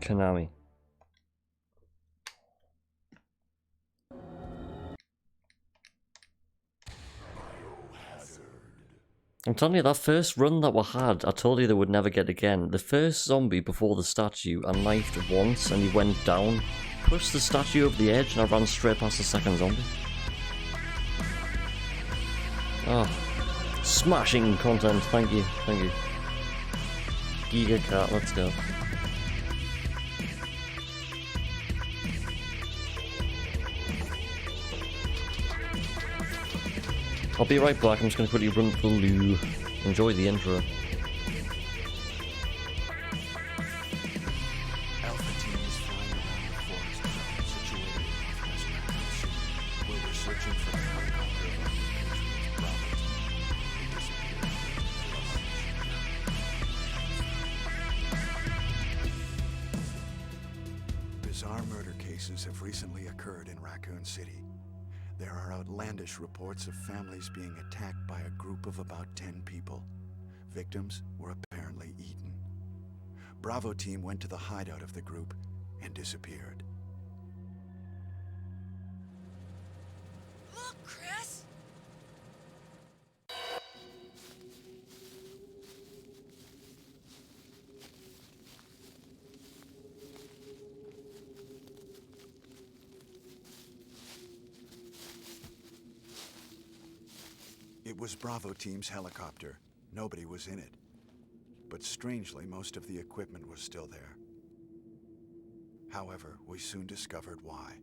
Konami. I'm telling you, that first run that we had, I told you they would never get again. The first zombie before the statue, I knifed once and he went down, pushed the statue over the edge, and I ran straight past the second zombie. Oh, smashing content, thank you, thank you. Giga Cat, let's go. I'll be right back, I'm just going to quickly run to the loo. Enjoy the intro. Alpha team is flying around the forest, situated in West Raccoon City, where we're searching for the helicopter of our patriots, Bravo team. They disappeared. Bizarre murder cases have recently occurred in Raccoon City. There are outlandish reports of families being attacked by a group of about 10 people. Victims were apparently eaten. Bravo team went to the hideout of the group and disappeared. Look, Chris! It was Bravo team's helicopter. Nobody was in it. But strangely, most of the equipment was still there. However, we soon discovered why.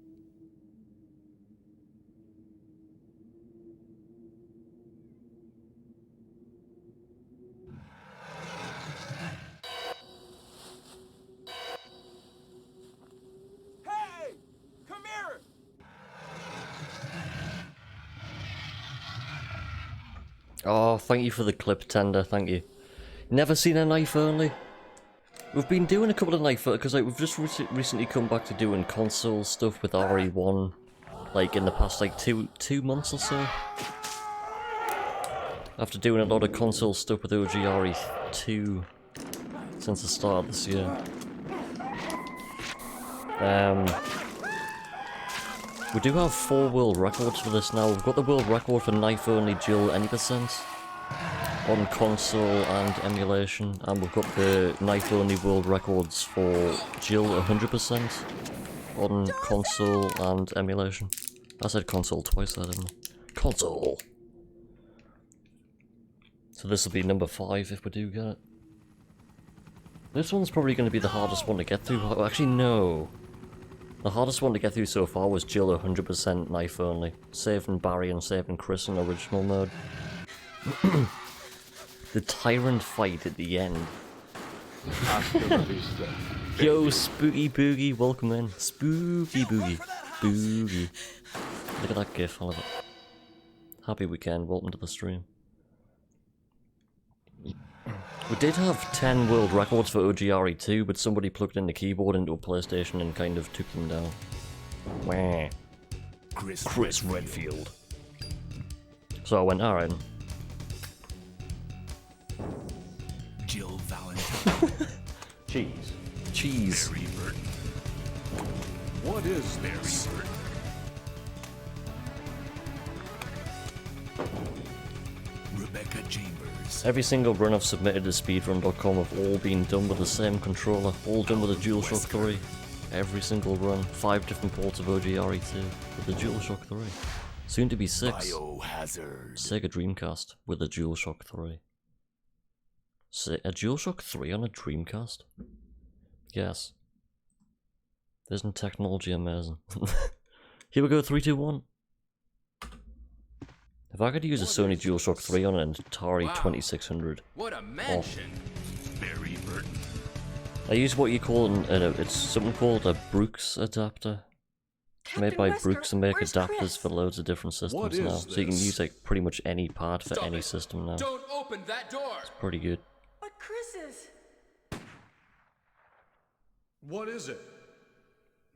Hey! Come here! Oh, thank you for the clip, Tender, thank you. Never seen a knife only? We've been doing a couple of knife because like, we've just recently come back to doing console stuff with RE1, like in the past like two months or so. After doing a lot of console stuff with OG RE2 since the start of this year. We do have 4 world records for this now. We've got the world record for knife only dual any % on console and emulation, and we've got the knife only world records for Jill 100% on console and emulation. I said console twice there, didn't I? Console! So this will be number 5 if we do get it. This one's probably going to be the hardest one to get through. Actually, no. The hardest one to get through so far was Jill 100% knife only. Saving Barry and saving Chris in original mode. The tyrant fight at the end. Yo, Spooky Boogie, welcome in. Spooky Boogie. Boogie. Look at that gif, I love it. Happy weekend, welcome to the stream. We did have 10 world records for OGRE2, but somebody plugged in the keyboard into a PlayStation and kind of took them down. Wah. Chris Redfield. So I went, alright. Jill Valentine. Cheese. Cheese. Barry Burton. What is Barry Burton. Rebecca Chambers. Every single run I've submitted to speedrun.com have all been done with the same controller, all done with a DualShock 3. Every single run, 5 different ports of OGRE2 with the DualShock 3. Soon to be 6. Biohazard. Sega Dreamcast with a DualShock 3. A DualShock 3 on a Dreamcast? Yes. Isn't technology amazing? Here we go, 3, 2, 1. If I could use a Sony DualShock 3 on an Atari 2600. What a mansion! Barry Burton. I use what you call it's something called a Brooks adapter. It's made by Brooks and make adapters for loads of different systems now. So you can use like pretty much any part for any system now. Don't open that door! Pretty good. But Chris is... What is it?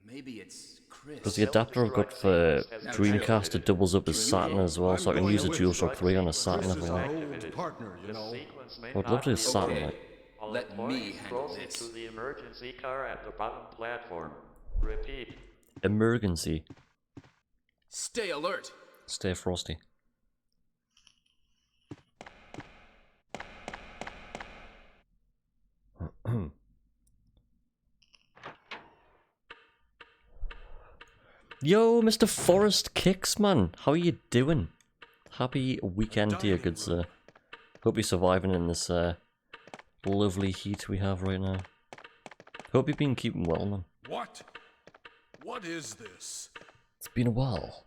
Maybe it's Chris. Because the adapter I've got for Dreamcast, it doubles up as Saturn as well, so I can use a DualShock 3 on a Saturn if I like. Partner, you know. I would love to use Saturn, like. Let me handle Closest this. to the emergency car at the bottom platform. Repeat. Emergency. Stay alert. Stay frosty. Yo, Mr. Forrest Kicks, man. How are you doing? Happy weekend to you, good sir. Hope you're surviving in this lovely heat we have right now. Hope you've been keeping well, man. What? What is this? It's been a while.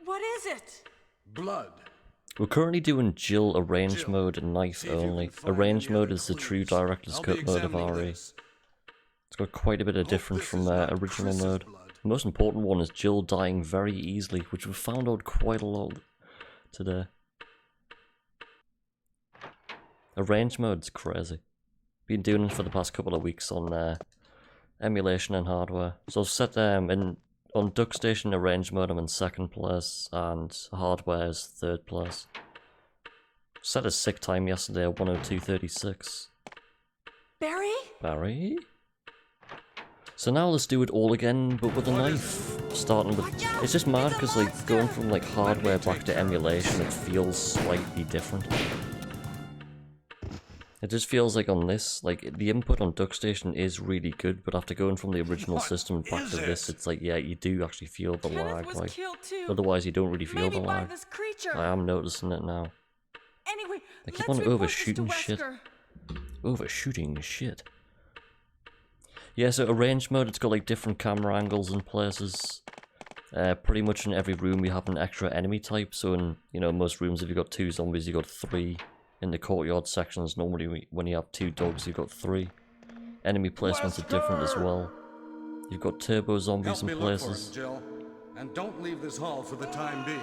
What is it? Blood. We're currently doing Jill arrange Jill, mode and knife see if you only. can find Arrange any mode other is the true clues. director's I'll be cut mode of examining RE. this. It's got quite a bit of Hope difference this from is not original Chris's mode. blood. The most important one is Jill dying very easily, which we found out quite a lot today. Arrange mode's crazy. Been doing it for the past couple of weeks on emulation and hardware. So I've set on DuckStation arrange mode I'm in second place and hardware is third place. Set a sick time yesterday at 102.36. Barry? Barry? So now let's do it all again, but with a knife. Starting with... It's just mad because like going from like hardware back to emulation, it feels slightly different. It just feels like on this, like the input on DuckStation is really good, but after going from the original system back to this, it's like, yeah, you do actually feel the Kenneth lag. was Like, killed too. otherwise you don't really feel Maybe the by lag. this creature. I am noticing it now. Anyway, They keep let's on report this to overshooting shit. Wesker. Overshooting shit. Yeah, so arrange mode, it's got like different camera angles in places. Pretty much in every room we have an extra enemy type, so in, you know, most rooms if you've got 2 zombies, you've got 3. In the courtyard sections, normally when you have 2 dogs, you've got 3. Enemy placements are different as well. You've got turbo zombies in places. Jill, and don't leave this hall for the time being.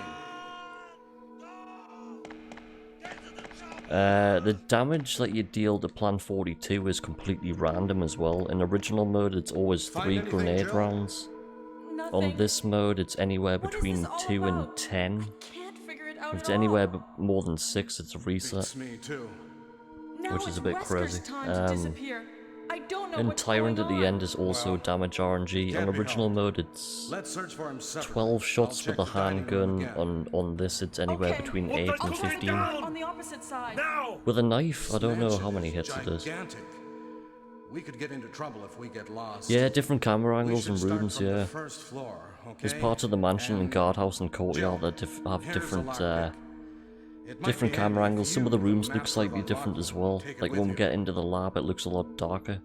The damage that you deal to Plan 42 is completely random as well. In original mode, it's always 3 anything, grenade Jill? rounds. Nothing. On this mode, it's anywhere What is between this all 2 and about? 10. I can't figure it out If it's at anywhere all. more than 6, it's a reset. Beats me too. Now which is it's a bit Wesker's crazy. time to disappear. I don't know And what's Tyrant going at the on. end is also Well, damage RNG. can't On be original helped. mode, it's Let's search for him separately. 12 shots I'll check with a the dining room handgun. again. On this, it's anywhere Okay. between Well, 8 I'll and try 15. on the opposite side. With a knife, I don't know Mansion how many is hits it does. gigantic. We could get into trouble if we get lost. Yeah, different camera We angles should and start rooms, from yeah. the first floor, okay? There's parts of the mansion and And guardhouse and courtyard Jill, that have here's different a lockpick. It might different be camera handy if angles. Some of the you, rooms the look master slightly of different unlock as them, well. take it Like with when we you. get into the lab, it looks a lot darker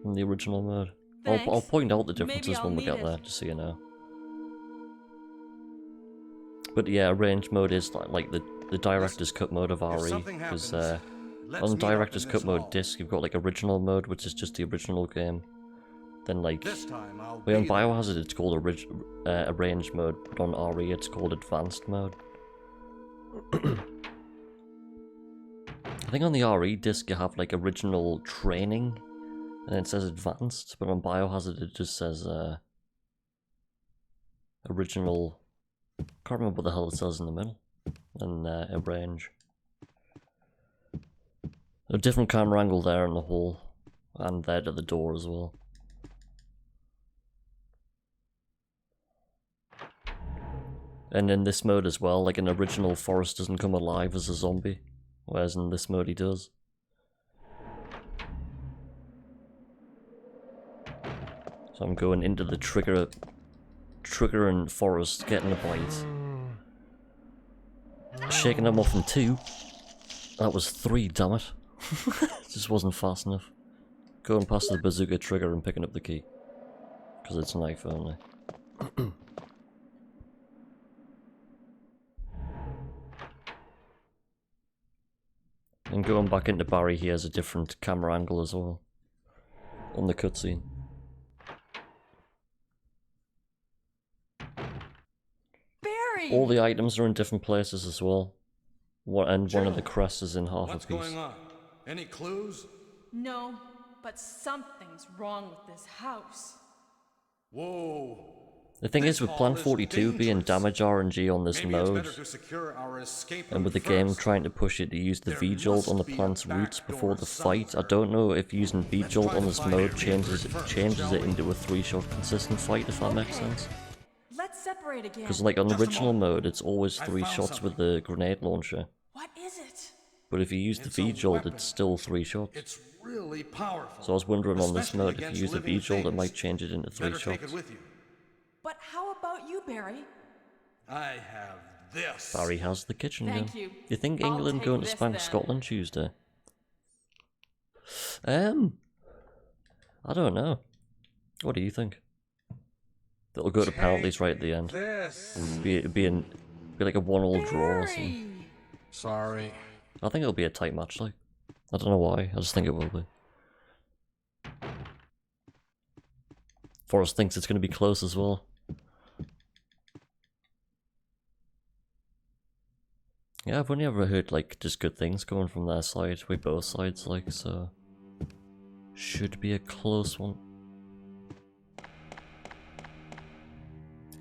than the original mode. I'll Thanks. point out the Maybe differences I'll when we need get it. there, just so you know. But yeah, range mode is like the director's cut mode of If RE, something because happens, let's on meet up director's in cut this mode hall. disc, you've got like original mode, which is just the original game. Then like, This time I'll on be there. Biohazard it's called arranged mode, but on RE it's called advanced mode. I think on the RE disc you have like original training, and it says advanced, but on Biohazard it just says original. Can't remember what the hell it says in the middle. And arrange. A different camera angle there in the hall, and there to the door as well. And in this mode as well, like in original, Forrest doesn't come alive as a zombie, whereas in this mode he does. So I'm going into the trigger and Forrest, getting a bite. Shaking him off in 2. That was 3, damn it. Just wasn't fast enough. Going past the bazooka trigger and picking up the key. Because it's knife only. And going back into Barry, he has a different camera angle as well. On the cutscene. Barry! All the items are in different places as well. And one of the Jill, crests is in half What's a piece. going on? Any clues? No, but something's wrong with this house. Whoa. The thing is, with Plan 42 being damage RNG on this mode, and with the game trying to push it to use the V-Jolt on the plant's roots before the fight, I don't know if using V-Jolt on this mode changes it into a 3-shot consistent fight, if that makes sense. Let's separate again. Because like on the original mode, it's always 3 shots with the grenade launcher. What is it? But if you use the V-Jolt, it's still 3 shots. It's really powerful. So I was wondering on this mode, if you use the V-Jolt, it might change it into 3 Better take shots. it with you. But how about you, Barry? I have this. Barry has the kitchen gun. Thank you. You think I'll England take going to this spank then. Scotland Tuesday? I don't know. What do you think? That'll go to penalties right at the end. It'd be like a 1-1 draw or something. Sorry. I think it'll be a tight match, like. I don't know why, I just think it will be. Forrest thinks it's going to be close as well. Yeah, I've only ever heard, like, just good things coming from their side, with both sides, like, so... Should be a close one.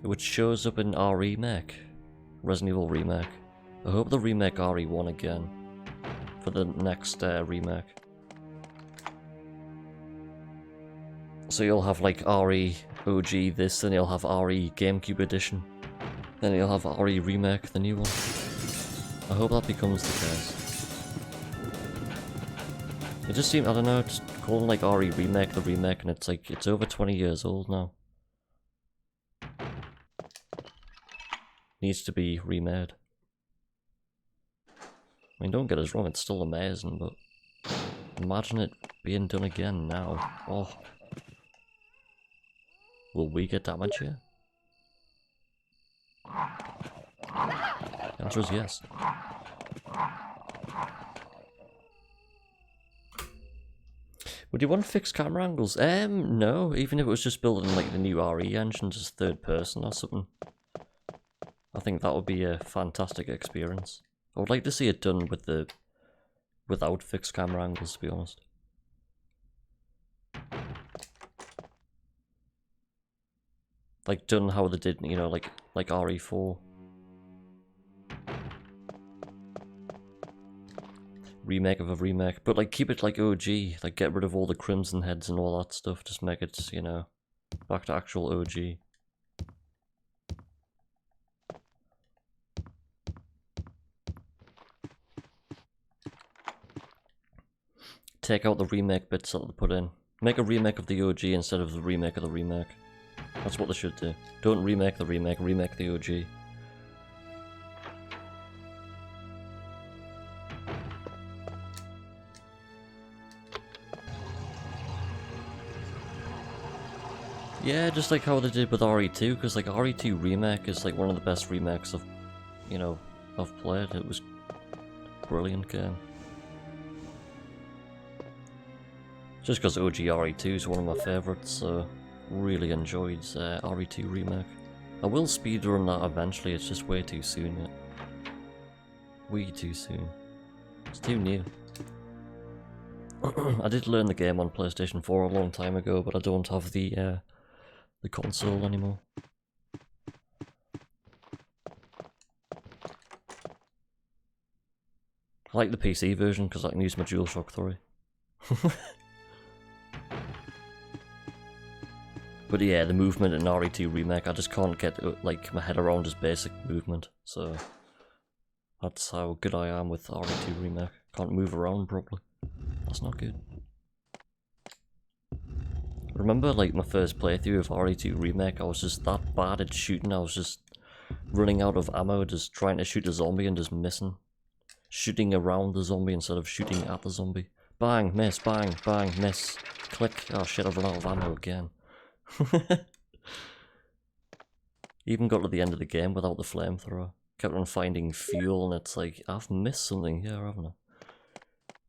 Which shows up in our remake. Resident Evil remake. I hope they remake RE1 again. For the next remake. So you'll have, like, RE OG this, then you'll have RE GameCube edition. Then you'll have RE remake, the new one. I hope that becomes the case. It just seems, I don't know, just calling like RE remake the remake, and it's like, it's over 20 years old now. Needs to be remade. I mean, don't get us wrong, it's still amazing, but imagine it being done again now. Oh. Will we get damage here? The answer is yes. Would you want fixed camera angles? No. Even if it was just building like the new RE engine, just third person or something. I think that would be a fantastic experience. I would like to see it done with without fixed camera angles, to be honest. Like done how they did, you know, like RE4. Remake of a remake, but like keep it like OG, like get rid of all the crimson heads and all that stuff, just make it, you know, back to actual OG. Take out the remake bits that they put in. Make a remake of the OG instead of the remake of the remake. That's what they should do. Don't remake the remake, remake the OG. Yeah, just like how they did with RE2, because like RE2 Remake is like one of the best remakes of, you know, I've played. It was a brilliant game. Just because OG RE2 is one of my favourites, so really enjoyed RE2 Remake. I will speedrun that eventually, it's just way too soon yet. Way too soon. It's too new. I did learn the game on PlayStation 4 a long time ago, but I don't have the console anymore. I like the PC version because I can use my DualShock 3. But yeah, the movement in RE2 Remake, I just can't get like my head around his basic movement, so that's how good I am with RE2 Remake. Can't move around properly. That's not good. Remember like my first playthrough of RE2 Remake, I was just that bad at shooting, I was just running out of ammo, just trying to shoot a zombie and just missing. Shooting around the zombie instead of shooting at the zombie. Bang, miss, bang, bang, miss. Click, oh shit, I've run out of ammo again. Even got to the end of the game without the flamethrower. Kept on finding fuel and it's like, I've missed something here, haven't I?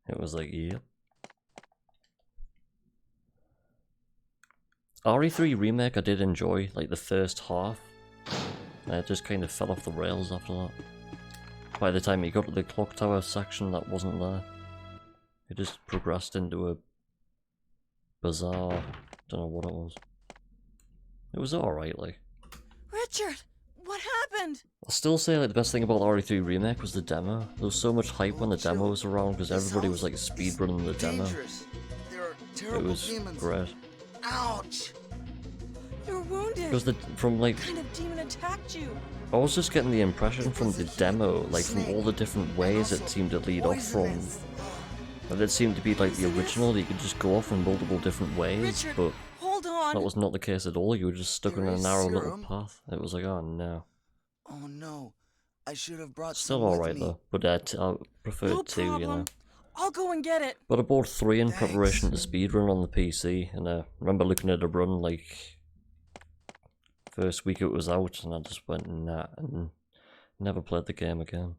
It was like, yep. RE3 Remake I did enjoy, like the first half. It just kind of fell off the rails after that. By the time you got to the clock tower section, that wasn't there. It just progressed into a bizarre, don't know what it was. It was alright, like. Richard, what happened? I'll still say like the best thing about the RE3 remake was the demo. There was so much hype when the demo was around because everybody was like speedrunning the demo. There are It terrible was demons. great. Ouch! You're wounded. Because from like, What kind of demon attacked you? I was just getting the impression from the demo, like from all the different ways it seemed to lead off from. That it seemed to be like the original, that you could just go off in multiple different ways, Richard, but hold on. that was not the case at all. You were just stuck in There a is narrow little serum. path. It was like, oh no. Oh no, I should have brought Still some with alright me. though, but I prefer No 2, you know. problem. I'll go and get it. But I bought 3 in preparation to Thanks. speedrun on the PC, and I remember looking at a run like first week it was out, and I just went nah, and never played the game again.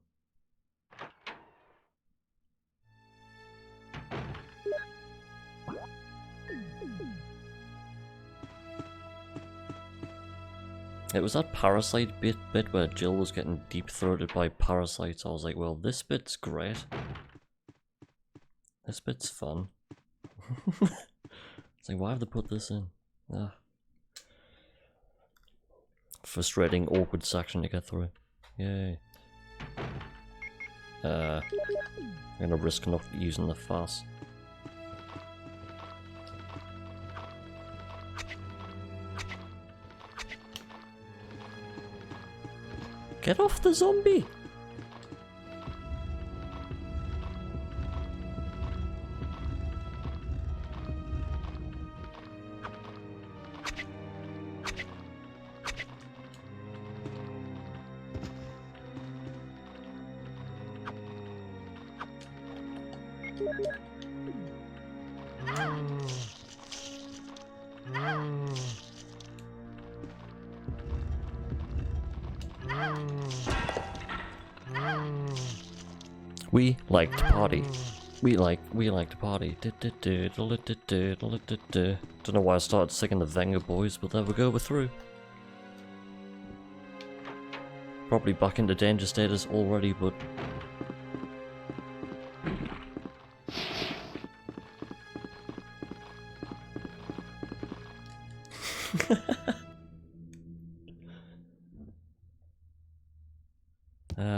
It was that parasite bit where Jill was getting deep-throated by parasites. I was like, well, this bit's great. This bit's fun. It's like, why have they put this in? Ah. Frustrating, awkward section to get through. Yay. I'm gonna risk not using the fast. Get off the zombie! We like to party. We like to party. Don't know why I started singing the Venga Boys, but there we go, we're through. Probably back into danger status already, but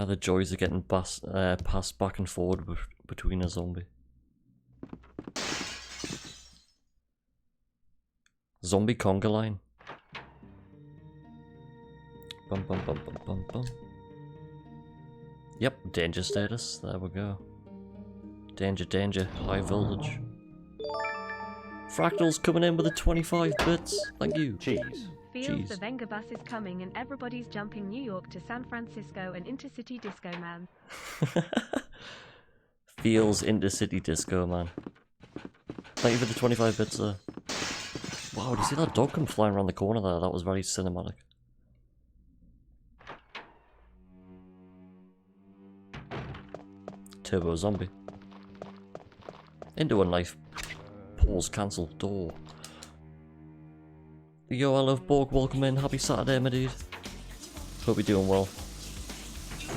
the joys of getting passed back and forward between a zombie. Zombie conga line. Bum bum bum bum bum bum. Yep, danger status. There we go. Danger, danger, high voltage. Fractal's coming in with the 25 bits. Thank you. Cheese. Feels the Jeez. Venga bus is coming and everybody's jumping New York to San Francisco and Intercity Disco Man. Feels intercity disco, man. Thank you for the 25 bits there. Wow, do you see that dog come flying around the corner there? That was very cinematic. Turbo zombie. Into a knife. Pause, cancel, door. Yo, I love Borg, welcome in. Happy Saturday, my dude. Hope you're doing well.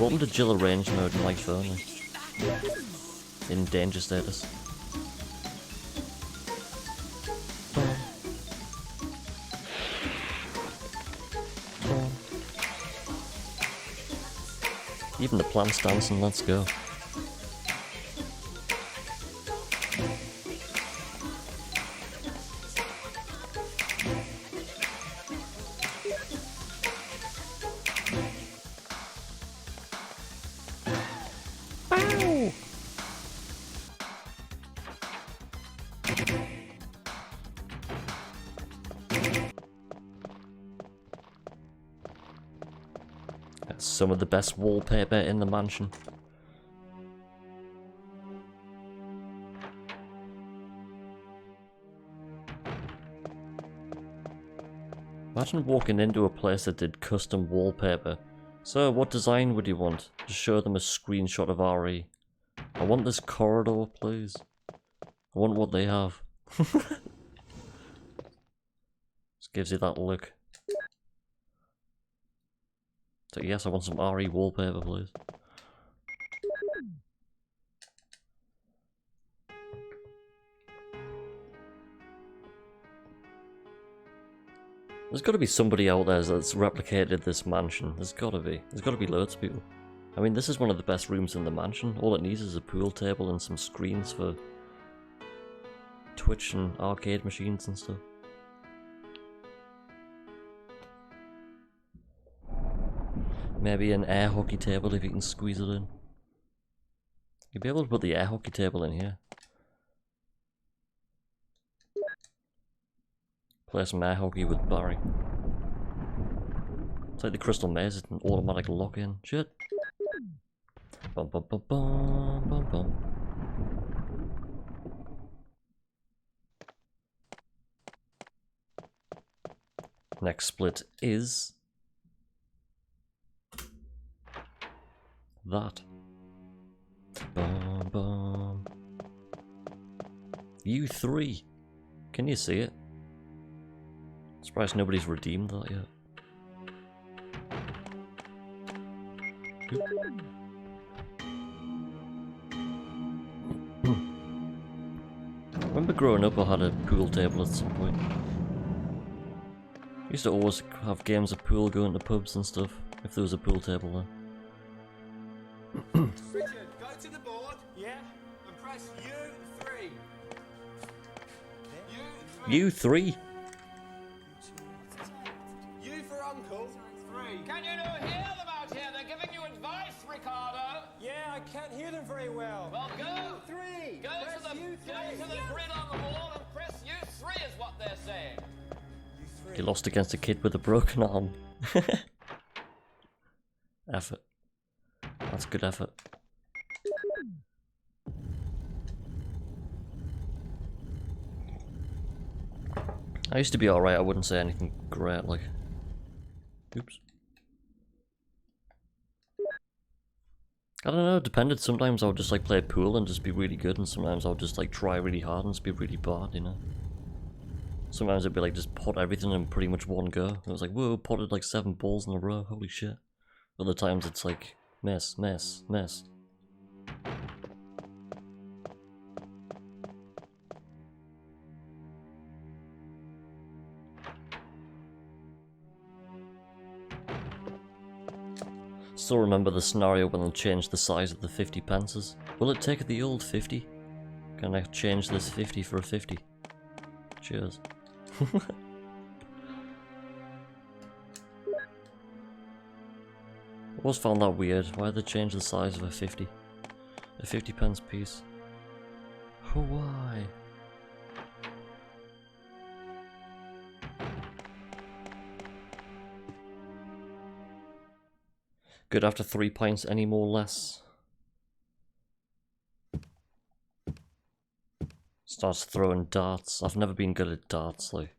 Welcome to Jill Arrange mode, life only. In danger status. Even the plants dancing, let's go. That's some of the best wallpaper in the mansion. Imagine walking into a place that did custom wallpaper. So, what design would you want? Just show them a screenshot of RE. I want this corridor, please. I want what they have. Just gives you that look. So yes, I want some RE wallpaper, please. There's got to be somebody out there that's replicated this mansion. There's got to be. There's got to be loads of people. I mean, this is one of the best rooms in the mansion. All it needs is a pool table and some screens for Twitch and arcade machines and stuff. Maybe an air hockey table if you can squeeze it in. You'd be able to put the air hockey table in here. Play some air hockey with Barry. It's like the Crystal Maze, it's an automatic lock-in. Shit. Bum bum bum bum bum bum. Next split is that. Bum bum. U3. Can you see it? Surprised nobody's redeemed that yet. I remember growing up I had a pool table at some point. I used to always have games of pool going to pubs and stuff, if there was a pool table there. Richard, go to the board. Yeah. And press U3. U3? U for uncle. 3. Can you not hear them out here? They're giving you advice, Ricardo. Yeah, I can't hear them very well. Well, go. 3. Go to the grid on the board and press U3 is what they're saying. You lost against a kid with a broken arm. Effort. That's good effort. I used to be alright, I wouldn't say anything great, like... Oops. I don't know, it depended. Sometimes I would just like play pool and just be really good, and sometimes I would just like try really hard and just be really bad, you know? Sometimes it'd be like just pot everything in pretty much one go. It was like, whoa, potted like 7 balls in a row, holy shit. Other times it's like, miss, miss, miss. Still remember the scenario when they changed the size of the 50 pences. Will it take the old 50? Can I change this 50 for a 50? Cheers. Always found that weird. Why did they change the size of a 50? A 50 pence piece. Why? Good after 3 pints, any more less. Starts throwing darts. I've never been good at darts, like.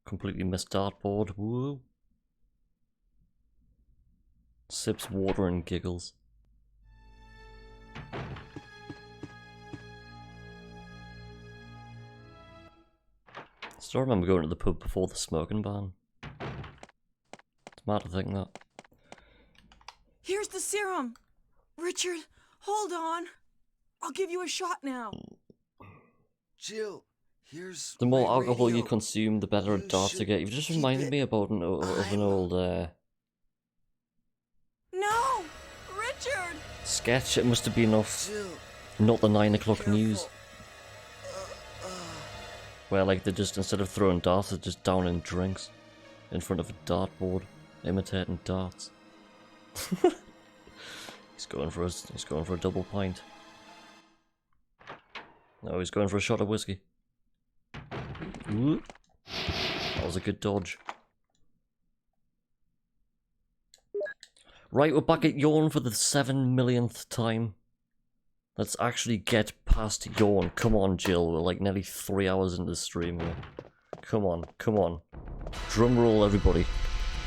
Completely missed dartboard. Woo. Sips water and giggles. Still remember going to the pub before the smoking ban. It's mad to think that. Here's the serum. Richard, hold on. I'll give you a shot now. Jill, here's The more my alcohol radio. you consume, the better a You dart you should get. You've just keep reminded it. me about an old No! Richard! sketch. It must have been off Jill, not the 9 o'clock careful. news. Where like they just, instead of throwing darts, they're just downing drinks in front of a dartboard, imitating darts. He's going for a double pint. No, he's going for a shot of whiskey. Ooh. That was a good dodge. Right, we're back at Yawn for the 7 millionth time. Let's actually get past Yawn. Come on, Jill. We're like nearly 3 hours into the stream here. Come on, come on. Drum roll, everybody.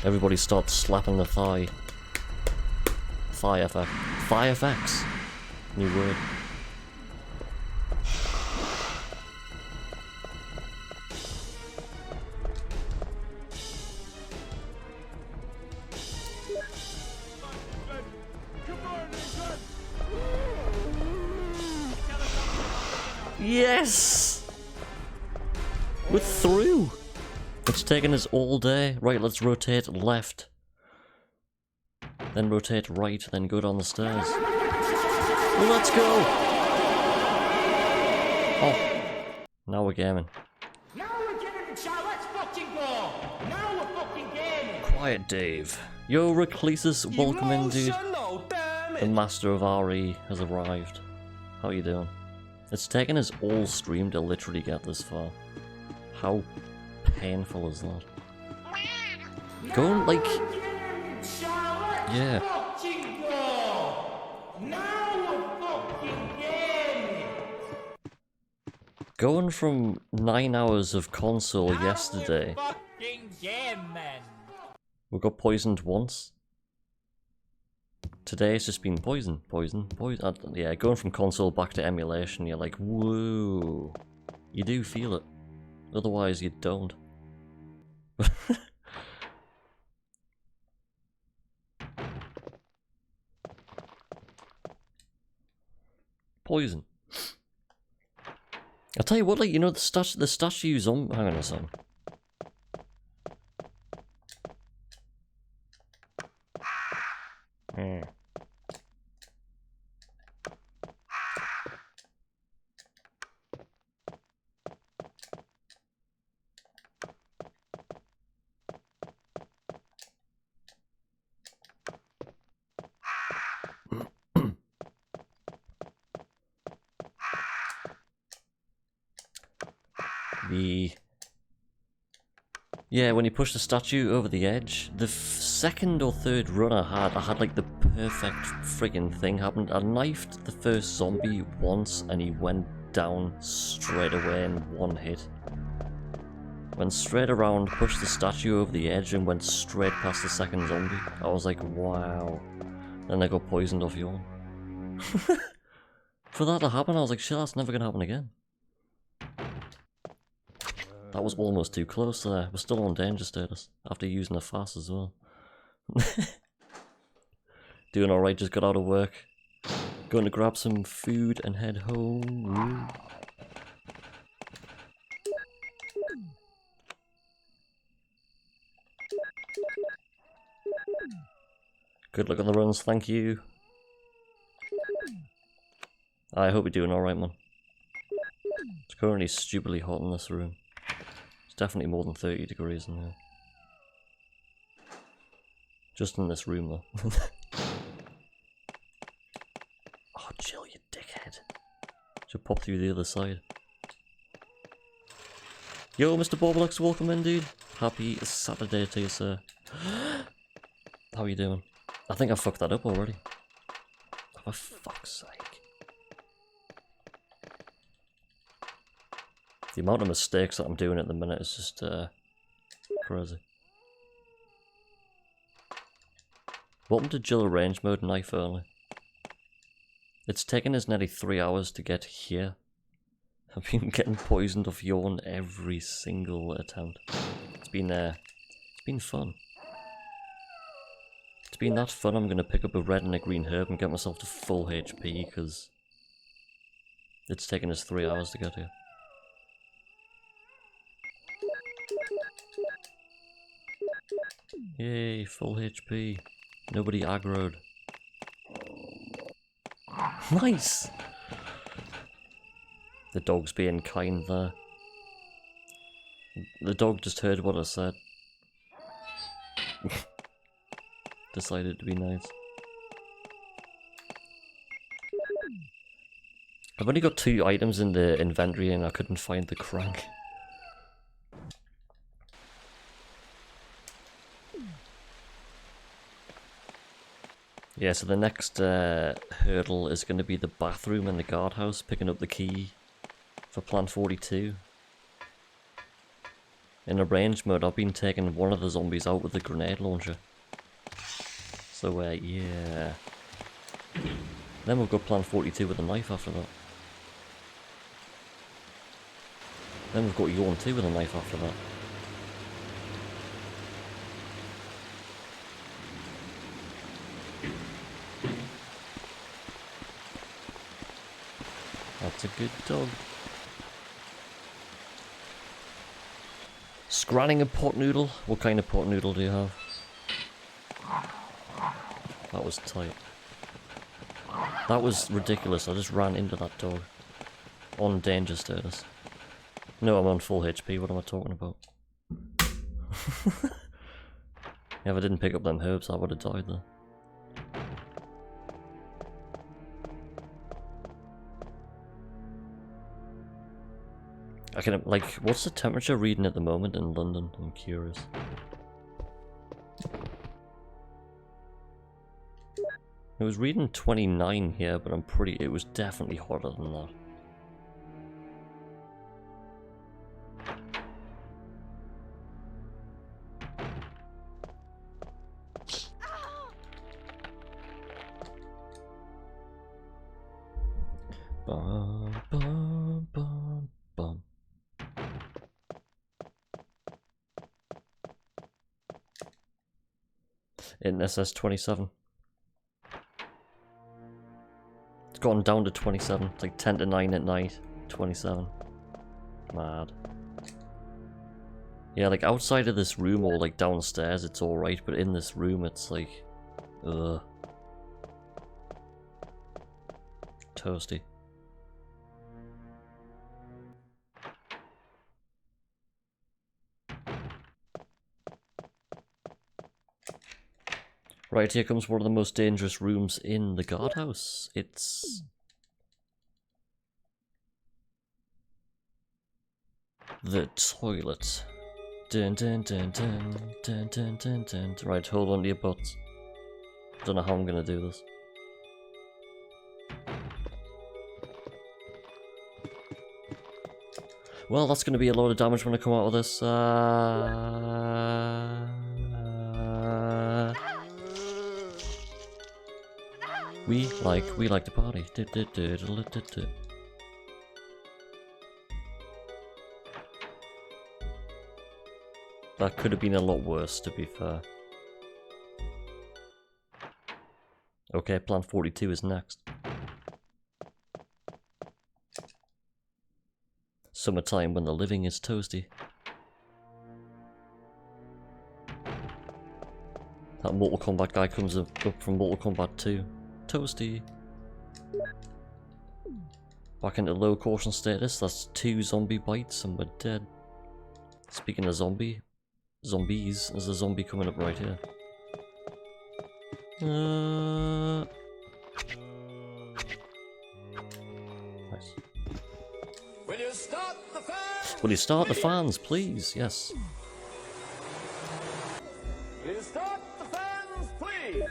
Everybody start slapping the thigh. Thigh FX. Thigh FX. New word. Yes! We're through! It's taken us all day. Right, let's rotate left. Then rotate right, then go down the stairs. Well, let's go! Oh, now we're gaming. Now we're getting the shot. Let's fucking go. Now we're fucking gaming. Quiet Dave. Yo, Reclesis, welcome in, dude. The master of RE has arrived. How you doing? It's taken us all stream to literally get this far. How painful is that? Go on, like... Yeah. Going from 9 hours of console yesterday... We got poisoned once. Today it's just been poison. Yeah, going from console back to emulation, you're like, whoa. You do feel it. Otherwise you don't. Poison. I'll tell you what, like, you know, the statues on... Hang on a second. Yeah, when you push the statue over the edge, the second or third run I had like the perfect friggin' thing happen. I knifed the first zombie once and he went down straight away in one hit. Went straight around, pushed the statue over the edge and went straight past the second zombie. I was like, wow. Then I got poisoned off yawn. For that to happen, I was like, shit, that's never gonna happen again. That was almost too close there. We're still on danger status after using a fast as well. Doing alright, just got out of work. Going to grab some food and head home. Good luck on the runs, thank you. I hope you're doing alright, man. It's currently stupidly hot in this room. It's definitely more than 30 degrees in here. Just in this room, though. Oh, chill, you dickhead. Should pop through the other side. Yo, Mr. Borblex, welcome in, dude. Happy Saturday to you, sir. How are you doing? I think I fucked that up already. For fuck's sake. The amount of mistakes that I'm doing at the minute is just crazy. Welcome to Jill Range Mode, knife only. It's taken us nearly 3 hours to get here. I've been getting poisoned off yawn every single attempt. It's been fun. It's been that fun I'm gonna pick up a red and a green herb and get myself to full HP because it's taken us 3 hours to get here. Yay, full HP. Nobody aggroed. Nice! The dog's being kind there. The dog just heard what I said. Decided to be nice. I've only got 2 items in the inventory and I couldn't find the crank. Yeah, so the next hurdle is going to be the bathroom in the guardhouse, picking up the key for Plan 42. In arrange mode, I've been taking one of the zombies out with the grenade launcher. So, yeah. Then we've got Plan 42 with a knife after that. Then we've got Yawn 2 with a knife after that. That's a good dog. Scranning a pot noodle? What kind of pot noodle do you have? That was tight. That was ridiculous. I just ran into that dog. On danger status. No, I'm on full HP. What am I talking about? Yeah, if I didn't pick up them herbs, I would have died there. I can, like, what's the temperature reading at the moment in London? I'm curious. It was reading 29 here, but I'm pretty, it was definitely hotter than that. Bum, bum, bum, bum. In SS27. It's gone down to 27. It's like 10 to 9 at night. 27. Mad. Yeah, like outside of this room or like downstairs it's alright, but in this room it's like... ugh. Toasty. Right, here comes one of the most dangerous rooms in the guardhouse. It's... the toilet. Dun dun dun dun dun dun dun dun. Right, hold on to your butts. Don't know how I'm gonna do this. Well, that's gonna be a lot of damage when I come out of this. We like to party. That could have been a lot worse, to be fair. Okay, Plan 42 is next. Summertime when the living is toasty. That Mortal Kombat guy comes up from Mortal Kombat 2. Toasty. Back into low caution status. That's 2 zombie bites and we're dead. Speaking of zombies, there's a zombie coming up right here. Nice. Will you start the fans? Will you start the fans, please? Yes. Will you start the fans, please?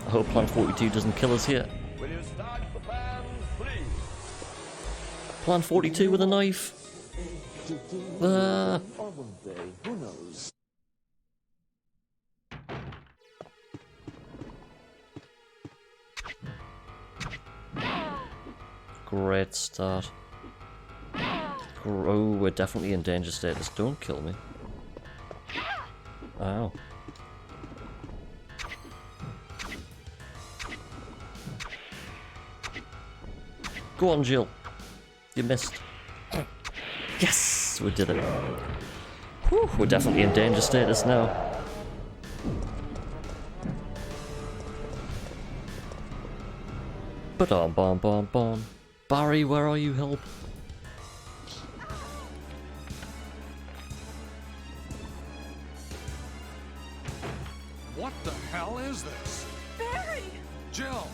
I hope Plan 42 doesn't kill us here. Will you start the fans, please? Plan 42 with a knife. Who knows? Great start. Oh, we're definitely in danger status. Don't kill me. Ow. Go on, Jill. You missed. Yes! We did it. Whew, we're definitely in danger status now. Ba-dum-bum-bum-bum. Barry, where are you? Help. What the hell is this? Barry! Jill!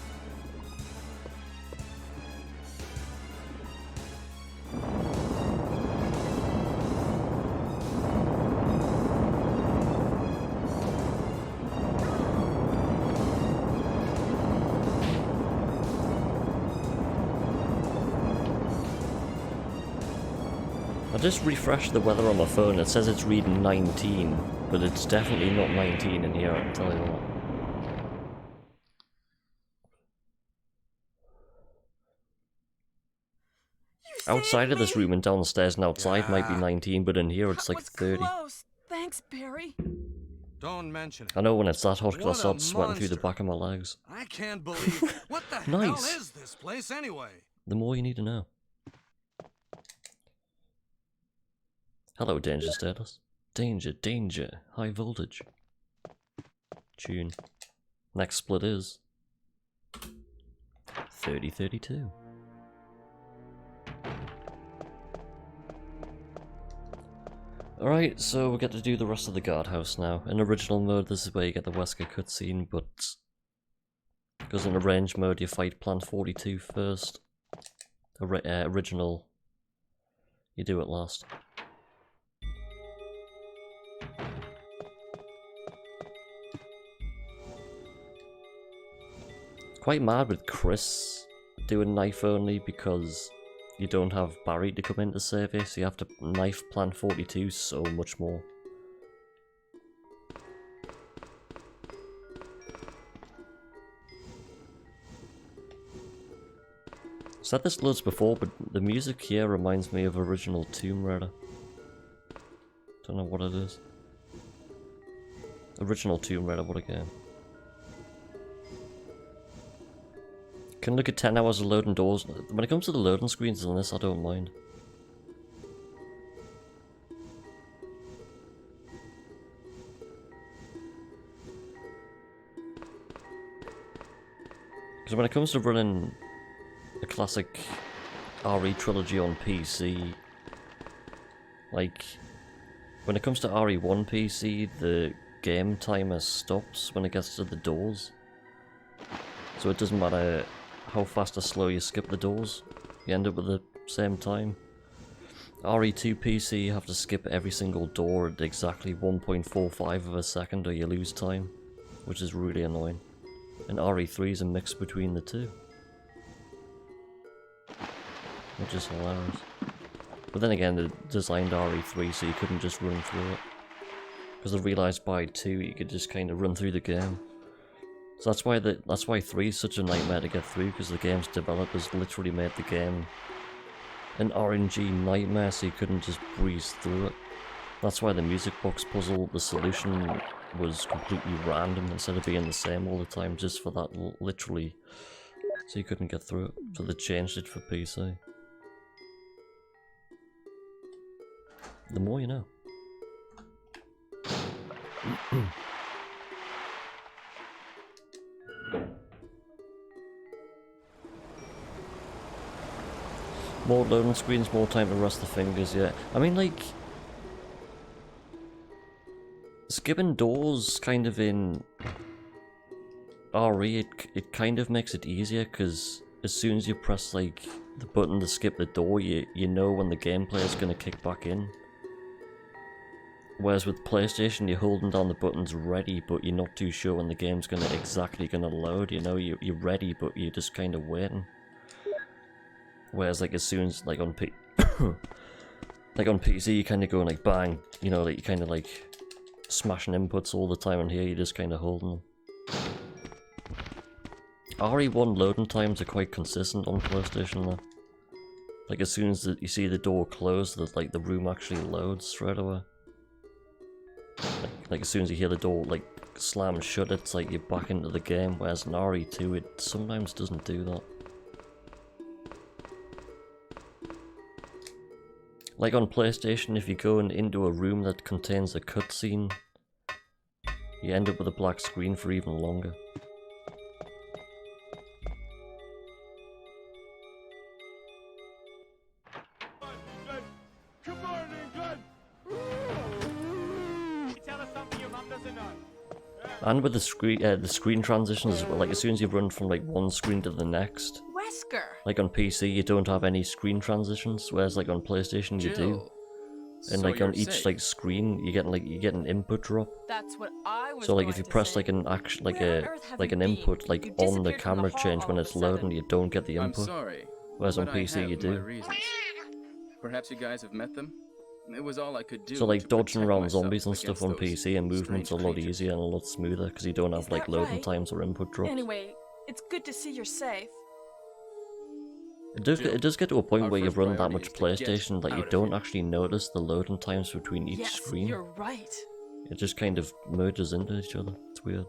I just refreshed the weather on my phone. It says it's reading 19, but it's definitely not 19 in here, I can tell you that. Outside of this room and downstairs and outside might be 19, but in here it's like 30. Close. Thanks, Barry. Don't mention it. I know when it's that hot because I What a start sweating through the monster. back of my legs. I can't believe... What the hell Nice. is this place anyway? The more you need to know. Hello, danger status. Danger, danger, high voltage. Tune. Next split is 3032. Alright, so we get to do the rest of the guardhouse now. In original mode, this is where you get the Wesker cutscene, but because in arranged mode you fight Plant 42 first. Original, you do it last. Quite mad with Chris doing knife only because you don't have Barry to come in to save you, so you have to knife Plant 42 so much more. Said this loads before, but the music here reminds me of original Tomb Raider. Don't know what it is. Original Tomb Raider, what a game. Can look at 10 hours of loading doors. When it comes to the loading screens in this, I don't mind. Because when it comes to running a classic RE trilogy on PC, like, when it comes to RE1 PC, the game timer stops when it gets to the doors. So it doesn't matter how fast or slow you skip the doors, you end up with the same time. RE2 PC, you have to skip every single door at exactly 1.45 of a second or you lose time, which is really annoying. And RE3 is a mix between the two, which is hilarious. But then again, they designed RE3 so you couldn't just run through it, because they realised by 2 you could just kind of run through the game. So that's why 3 is such a nightmare to get through, because the game's developers literally made the game an RNG nightmare so you couldn't just breeze through it. That's why the music box puzzle, the solution was completely random instead of being the same all the time, just for that literally, so you couldn't get through it. So they changed it for PC. The more you know. More loading screens, more time to rest the fingers, yeah. I mean, like, skipping doors kind of in RE, it kind of makes it easier, because as soon as you press, like, the button to skip the door, you know when the gameplay is going to kick back in. Whereas with PlayStation, you're holding down the buttons ready, but you're not too sure when the game's exactly gonna load, you know? You're ready, but you're just kind of waiting. Whereas, like, as soon as, like, on like on PC, you kind of go like bang, you know, like you kind of like smashing inputs all the time, and here you're just kind of holding them. RE1 loading times are quite consistent on PlayStation though. Like, as soon as you see the door close, the room actually loads straight away. Like as soon as you hear the door like slam shut, it's like you're back into the game, whereas in RE2 it sometimes doesn't do that. Like on PlayStation, if you go into a room that contains a cutscene, you end up with a black screen for even longer. And with the screen transitions as well, like as soon as you run from like one screen to the next, Wesker. like on PC you don't have any screen transitions, whereas like on PlayStation you do. And So like on you're each safe. like screen you get an input drop. That's what I was So like going if you to press say. like an action like Where on a earth have like you an been? input like You on the disappeared from camera hall change all when of a it's loading, sudden. you don't get the I'm input. sorry, Whereas on but I PC you have my do. reasons. Perhaps you guys have met them? It was all I could do So like to dodging protect around myself zombies and stuff against on those PC and movement's a strange lot creatures. easier and a lot smoother because you don't have Is like that loading right? times or input drops. Anyway, it's good to see you're safe. It does get to a point Our where you first run that priority much is to get PlayStation that you out of don't here. actually notice the loading times between each Yes, screen. you're right. It just kind of merges into each other. It's weird.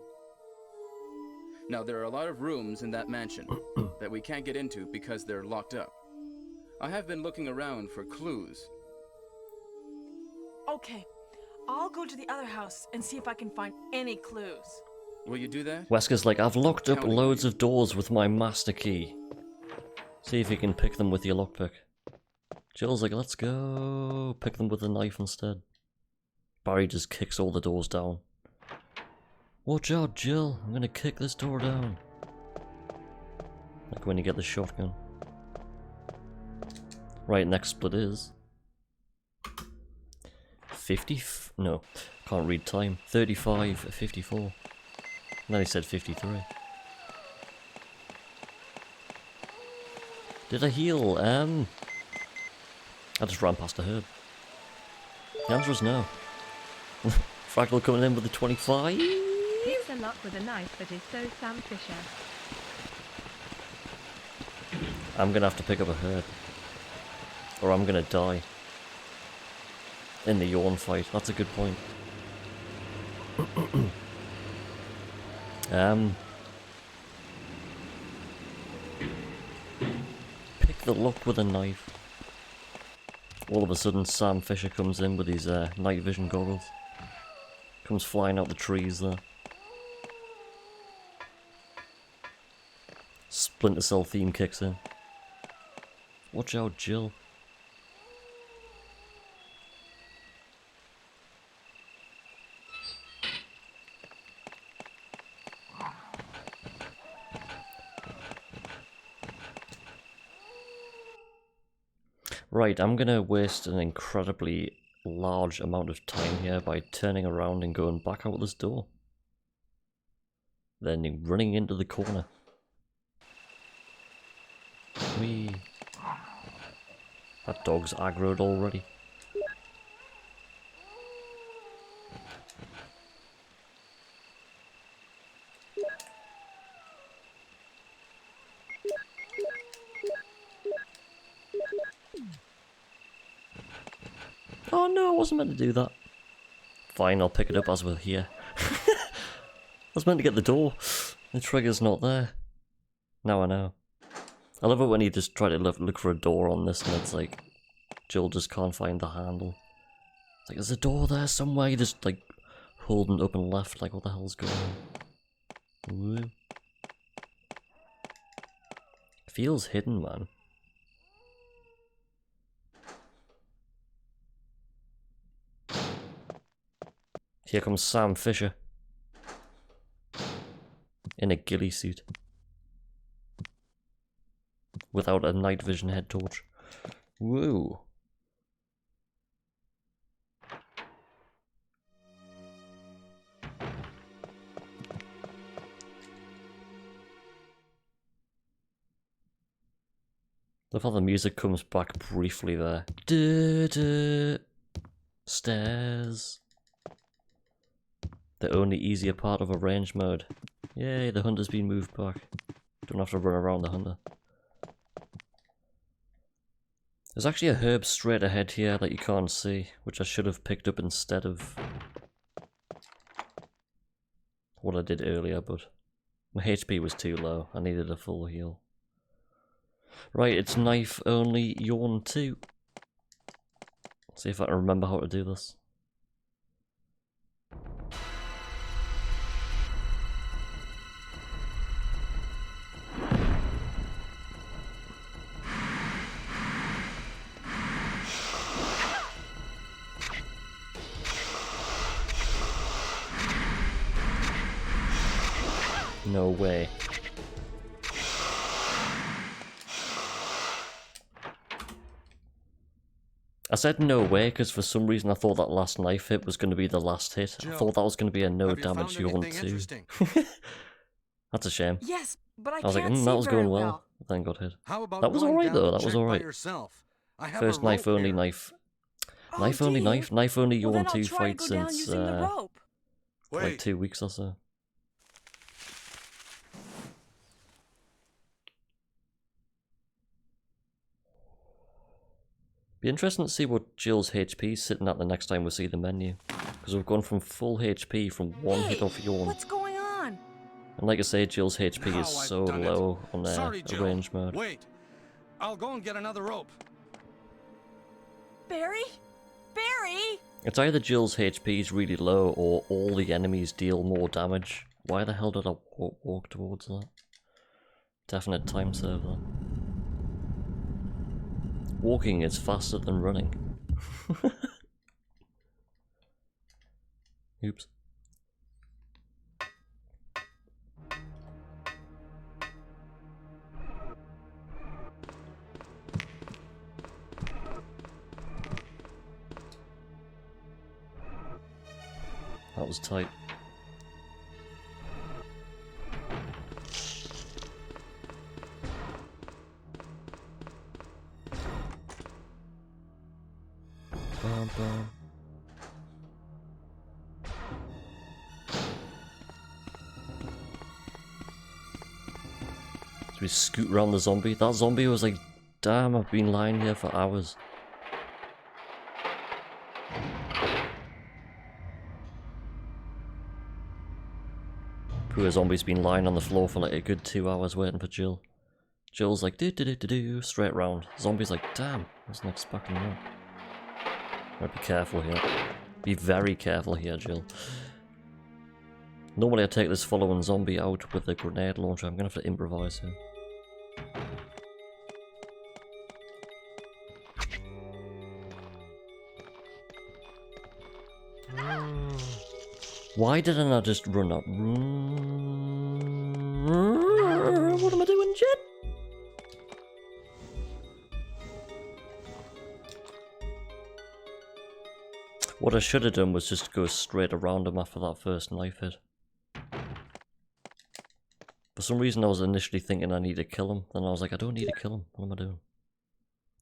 Now, there are a lot of rooms in that mansion that we can't get into because they're locked up. I have been looking around for clues. Okay, I'll go to the other house and see if I can find any clues. Will you do that? Wesker's like, I've locked up Counting on loads you. of doors with my master key. See if you can pick them with your lockpick. Jill's like, let's go. Pick them with a knife instead. Barry just kicks all the doors down. Watch out, Jill. I'm gonna kick this door down. Like when you get the shotgun. Right, next split is... 50... no, can't read time. 35, 54. And then he said 53. Did I heal? I just ran past a herb. The answer is no. Fractal coming in with the 25. Here's a luck with a knife that is so Sam Fisher. I'm gonna have to pick up a herb. Or I'm gonna die. In the yawn fight. That's a good point. Pick the lock with a knife. All of a sudden Sam Fisher comes in with his night vision goggles. Comes flying out the trees there. Splinter Cell theme kicks in. Watch out, Jill. Right, I'm gonna waste an incredibly large amount of time here by turning around and going back out this door. Then running into the corner. Whee. That dog's aggroed already. Oh no, I wasn't meant to do that. Fine, I'll pick it up as we're here. I was meant to get the door. The trigger's not there. Now I know. I love it when you just try to look for a door on this and it's like, Jill just can't find the handle. It's like, there's a door there somewhere, you just like, holding it up and left, like what the hell's going on? Woo. Feels hidden, man. Here comes Sam Fisher. In a ghillie suit. Without a night vision head torch. Woo. Love how the music comes back briefly there. Duh, duh. Stairs. The only easier part of a range mode. Yay, the hunter's been moved back. Don't have to run around the hunter. There's actually a herb straight ahead here that you can't see, which I should have picked up instead of what I did earlier, but my HP was too low. I needed a full heal. Right, it's knife only yawn 2. See if I can remember how to do this. No way. I said no way because for some reason I thought that last knife hit was going to be the last hit. Jill, I thought that was going to be a no have you damage found yawn anything 2. interesting? That's a shame. Yes, but I was like, can't see that was going very well. Then got hit. How about That was going alright down though, and that was check by alright. yourself? I have First a knife rope only here. knife. Oh, Knife do only you? knife only Well, yawn then 2 I'll try fight to go down since using the rope. like Wait, 2 weeks or so. Be interesting to see what Jill's HP is sitting at the next time we see the menu. Because we've gone from full HP from one hit off yawn. What's going on? And like I say, Jill's HP Now is I've so done it. low on Sorry, a Jill. range mode. Wait, I'll go and get another rope. Barry? Barry? It's either Jill's HP is really low or all the enemies deal more damage. Why the hell did I walk towards that? Definite time save there. Walking is faster than running. Oops. That was tight. Bum, bum. So we scoot around the zombie. That zombie was like, damn, I've been lying here for hours. Poor zombie's been lying on the floor for like a good 2 hours waiting for Jill. Jill's like, do, straight round. Zombie's like, damn, wasn't expecting that. Gotta be careful here. Be very careful here, Jill. Normally I take this following zombie out with a grenade launcher. I'm gonna have to improvise here. Why didn't I just run up? What am I doing, Jet? What I should have done was just go straight around him after that first knife hit. For some reason I was initially thinking I need to kill him, then I was like, I don't need to kill him, what am I doing?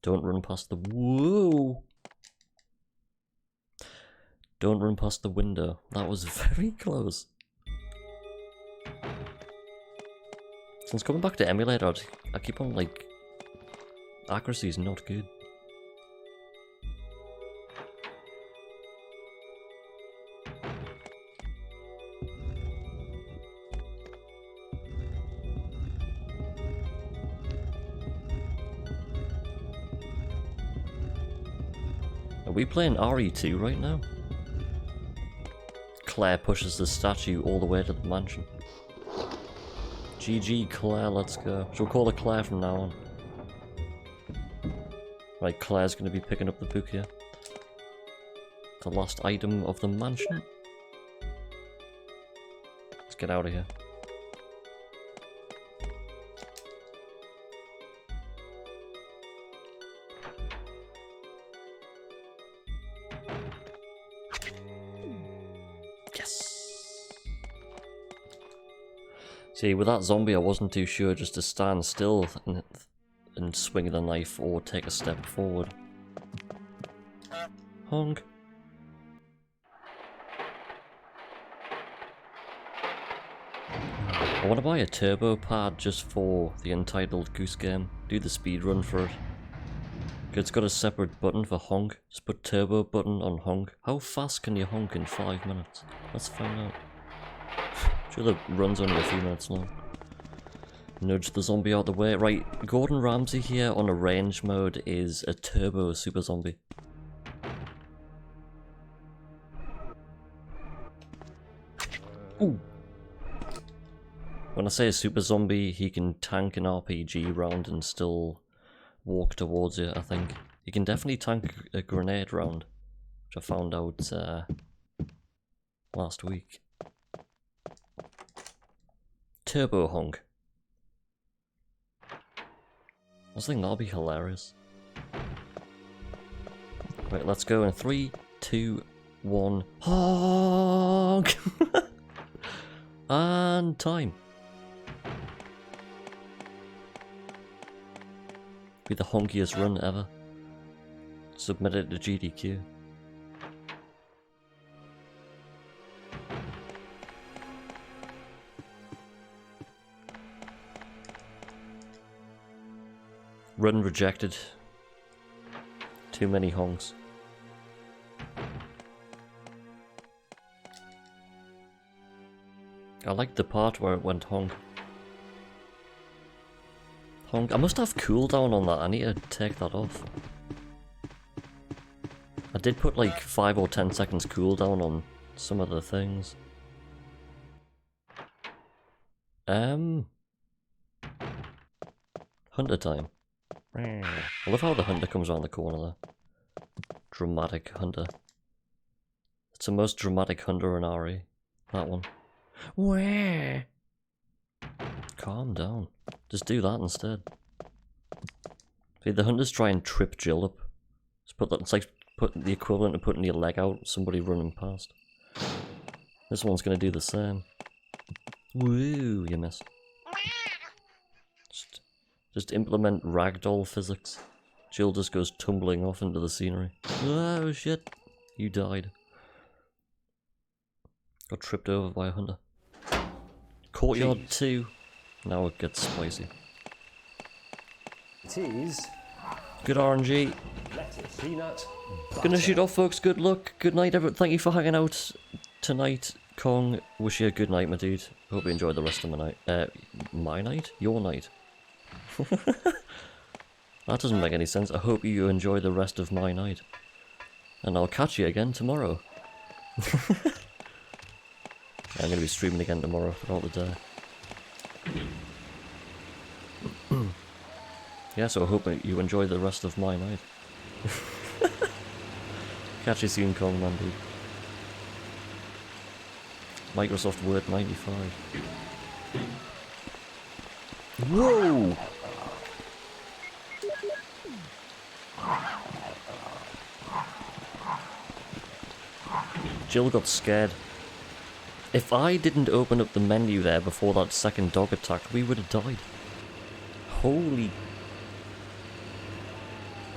Don't run past the... Whoa! Don't run past the window. That was very close. Since coming back to emulator, I keep on like... accuracy is not good. Are we playing RE2 right now? Claire pushes the statue all the way to the mansion. GG Claire, let's go. She'll call her Claire from now on. Right, Claire's gonna be picking up the book here. The last item of the mansion. Let's get out of here. See, with that zombie I wasn't too sure just to stand still and swing the knife or take a step forward. Honk. I want to buy a turbo pad just for the entitled Goose Game. Do the speedrun for it. It's got a separate button for honk. Just put turbo button on honk. How fast can you honk in 5 minutes? Let's find out. Sure the run's only a few minutes long. Nudge the zombie out the way. Right, Gordon Ramsay here on a range mode is a turbo super zombie. Ooh. When I say a super zombie, he can tank an RPG round and still walk towards you, I think. He can definitely tank a grenade round, which I found out last week. Turbo honk. I was thinking that'll be hilarious. Right, let's go in 3, 2, 1. Honk! And time. Be the honkiest run ever. Submit it to GDQ. Run rejected. Too many honks. I like the part where it went honk. Honk. I must have cooldown on that. I need to take that off. I did put like 5 or 10 seconds cooldown on some of the things. Hunter time. I love how the hunter comes around the corner there. Dramatic hunter. It's the most dramatic hunter in RE. That one. Where? Calm down. Just do that instead. See, the hunters try and trip Jill up. Just put that, it's like putting the equivalent of putting your leg out, somebody running past. This one's gonna do the same. Woo, you missed. Just implement ragdoll physics. Jill just goes tumbling off into the scenery. Oh shit, you died. Got tripped over by a hunter. Courtyard 2. Now it gets spicy. Cheese, Good RNG. lettuce, peanut, Gonna shoot off, folks. Good luck. Good night, everyone. Thank you for hanging out tonight. Kong, wish you a good night, my dude. Hope you enjoy the rest of my night. My night? Your night. That doesn't make any sense. I hope you enjoy the rest of my night. And I'll catch you again tomorrow. I'm gonna be streaming again tomorrow throughout the day. Yeah, so I hope you enjoy the rest of my night. Catch you soon, Kong, man, dude. Microsoft Word 95. Whoa! Jill got scared. If I didn't open up the menu there before that second dog attacked, we would have died. Holy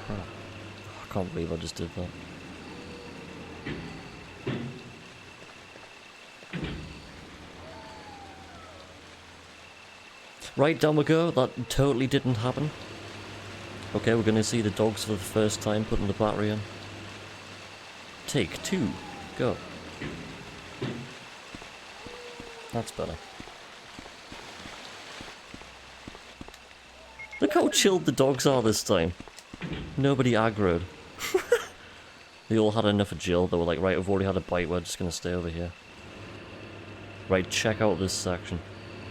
crap. I can't believe I just did that. Right, down we go. That totally didn't happen. Okay, we're gonna see the dogs for the first time putting the battery in. Take 2. Go. That's better. Look how chilled the dogs are this time. Nobody aggroed. They all had enough of Jill. They were like, right, I've already had a bite, we're just gonna stay over here. Right, check out this section.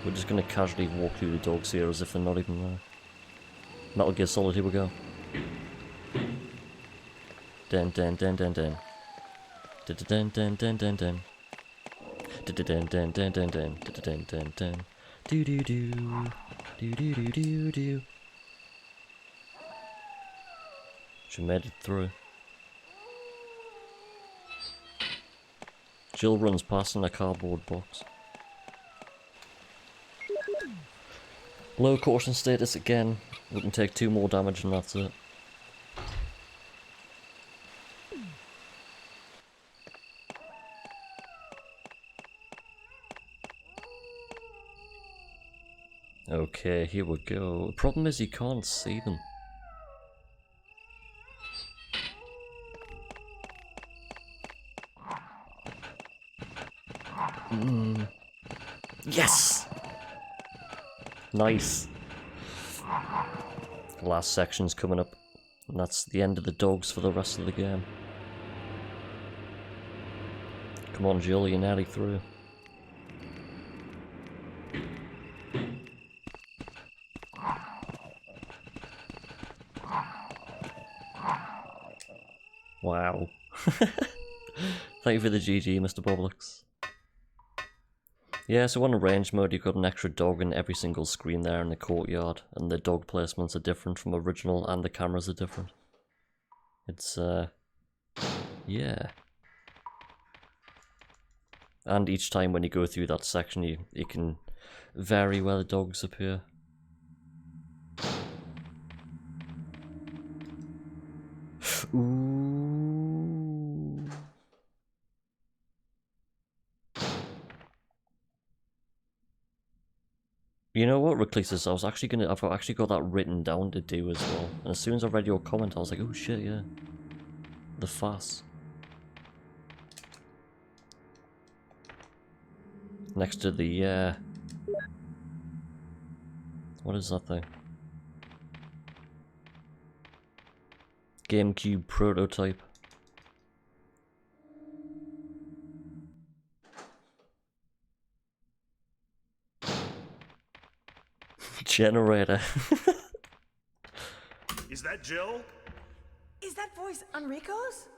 We're just gonna casually walk through the dogs here as if they're not even there. Metal Gear Solid, here we go. Den den den den den. Den den den den den den. Den den den den den den. Den den den. Do do do. Do do do do do. She made it through. Jill runs past in a cardboard box. Low caution status again. We can take 2 more damage and that's it. Okay, here we go. The problem is you can't see them. Yes! Nice. The last section's coming up. And that's the end of the dogs for the rest of the game. Come on, Jill, you're nearly through. Wow. Thank you for the GG, Mr. Boblix. Yeah, so on arrange mode, you've got an extra dog in every single screen there in the courtyard, and the dog placements are different from original, and the cameras are different. It's, yeah. And each time when you go through that section, you can vary where the dogs appear. Ooh. You know what, Reclusus, I've actually got that written down to do as well. And as soon as I read your comment, I was like, oh shit, yeah. The FAS. Next to the, what is that thing? GameCube prototype. generator. Is that Jill? Is that voice Enrico's?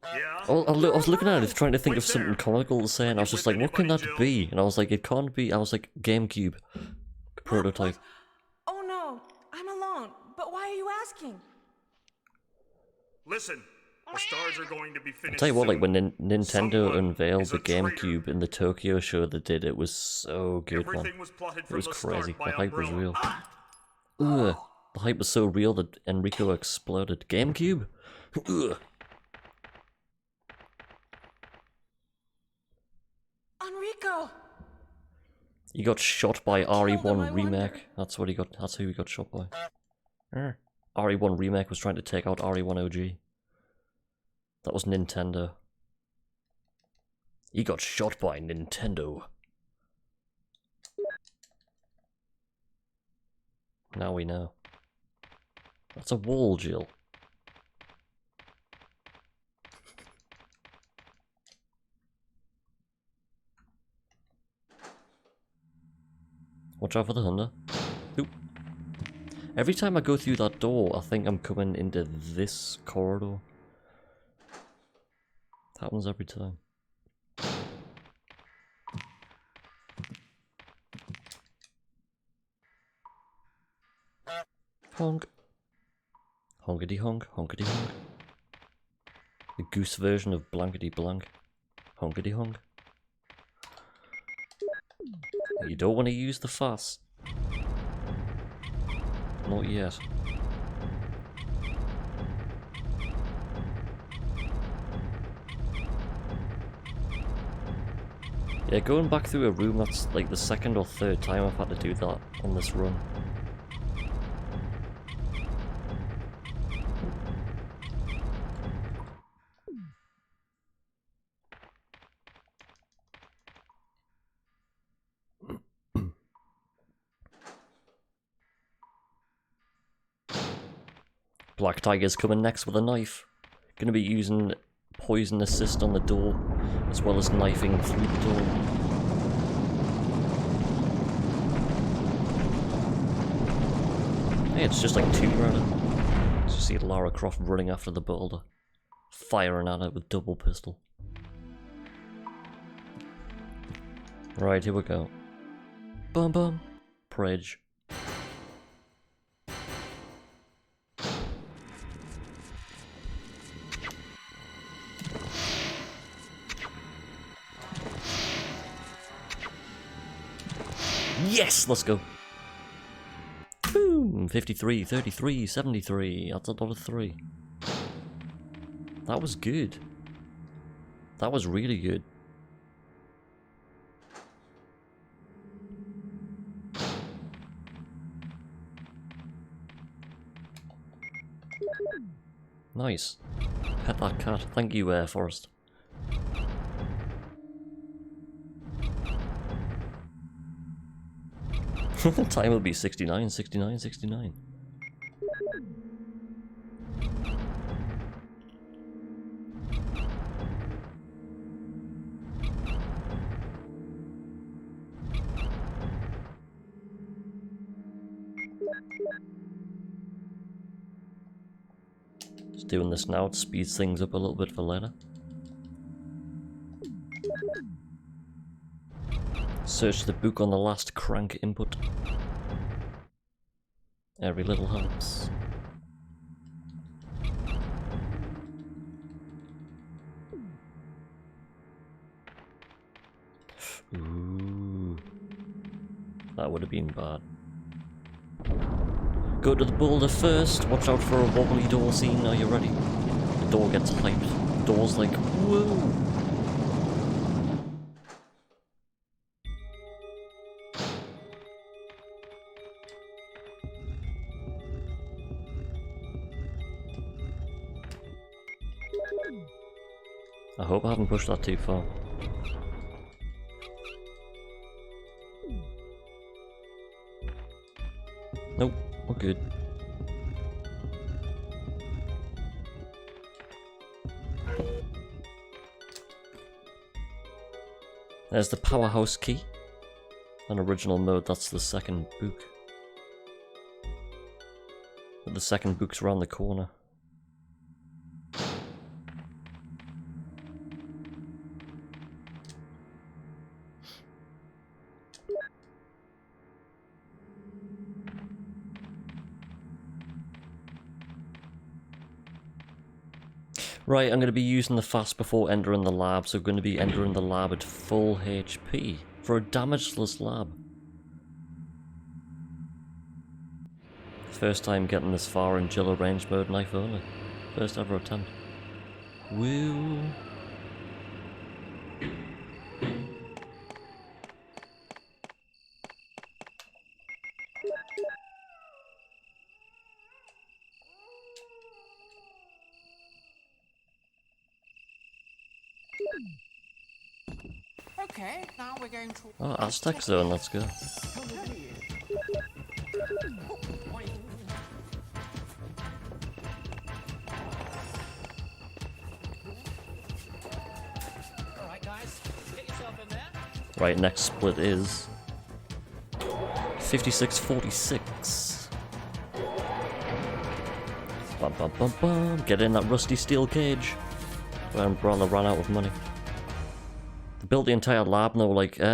Yeah. I was looking at it, trying to think Wait of something there. comical to say, and I was just like, what can that be? And I was like, it can't be. I was like, GameCube prototype. Oh no, I'm alone. But why are you asking? Listen, the stars are going to be I finished. tell you what, like soon. when Nintendo Someone unveiled is the a traitor. GameCube in the Tokyo show they did, it was so good, man. Everything was plotted It from was the crazy. start by The hype was Umbrella. real. Ugh. The hype was so real that Enrico exploded. GameCube? Ugh. Enrico! He got shot by killed him, I RE1 Remake. wonder. That's what he got. That's who he got shot by. RE1 Remake was trying to take out RE1 OG. That was Nintendo. He got shot by Nintendo. Now we know. That's a wall, Jill. Watch out for the hunter. Oop. Every time I go through that door, I think I'm coming into this corridor. Happens every time. Honk. Honkity honk, honkity honk. The goose version of blankety blank. Honkity honk. You don't want to use the fuss. Not yet. Yeah, going back through a room, that's like the second or third time I've had to do that on this run. Black Tiger's coming next with a knife. Gonna be using poison assist on the door, as well as knifing through the door. Hey, it's just like Tomb Raider. You see Lara Croft running after the boulder, firing at it with double pistol. Right, here we go. Bum bum. Pridge. Yes, let's go. Boom, 53, 33, 73. That's a lot of 3. That was good. That was really good. Nice. Pet that cat. Thank you, Air Forest. The time will be 69, 69, 69. Just doing this now, it speeds things up a little bit for later. Search the book on the last crank input. Every little helps. Ooh. That would have been bad. Go to the boulder first. Watch out for a wobbly door scene. Are you ready? The door gets hyped. The door's like, whoa. I hope I haven't pushed that too far. Nope, we're good. There's the powerhouse key. On original mode, that's the second book. But the second book's around the corner. Right, I'm going to be using the fast before entering the lab, so I'm going to be entering the lab at full HP for a damageless lab. First time getting this far in Jill range mode, knife only. First ever attempt. Woo! Okay, now we're going to... Oh, Aztec Zone, let's go. Alright guys, get yourself in there. Right, next split is 56-46. Bum bum bum bum. Get in that rusty steel cage. When Brawler ran out of money. They built the entire lab now, like, we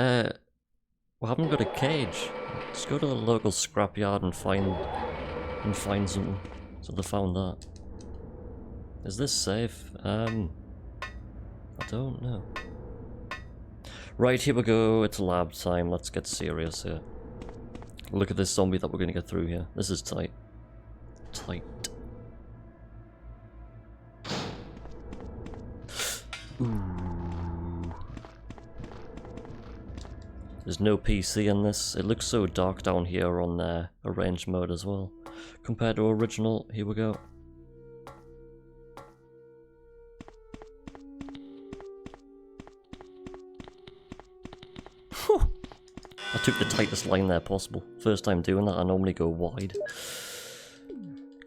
haven't got a cage. Let's go to the local scrapyard and find something. So they found that. Is this safe? I don't know. Right, here we go. It's lab time. Let's get serious here. Look at this zombie that we're gonna get through here. This is tight. Tight. Ooh. There's no PC in this. It looks so dark down here on arranged mode as well. Compared to original, here we go. Whew. I took the tightest line there possible. First time doing that, I normally go wide.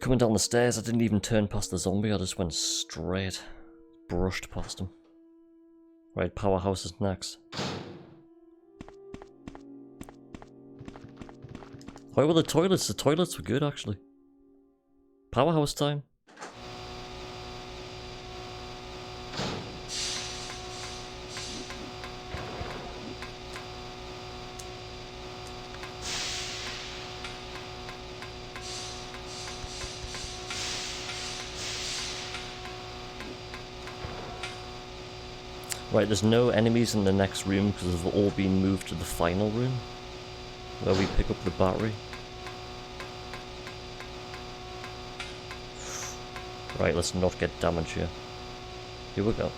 Coming down the stairs, I didn't even turn past the zombie, I just went straight. Brushed past him. Right, powerhouse is next. How were the toilets? The toilets were good, actually. Powerhouse time. Right, there's no enemies in the next room because they've all been moved to the final room, where we pick up the battery. Right, let's not get damage here. Here we go.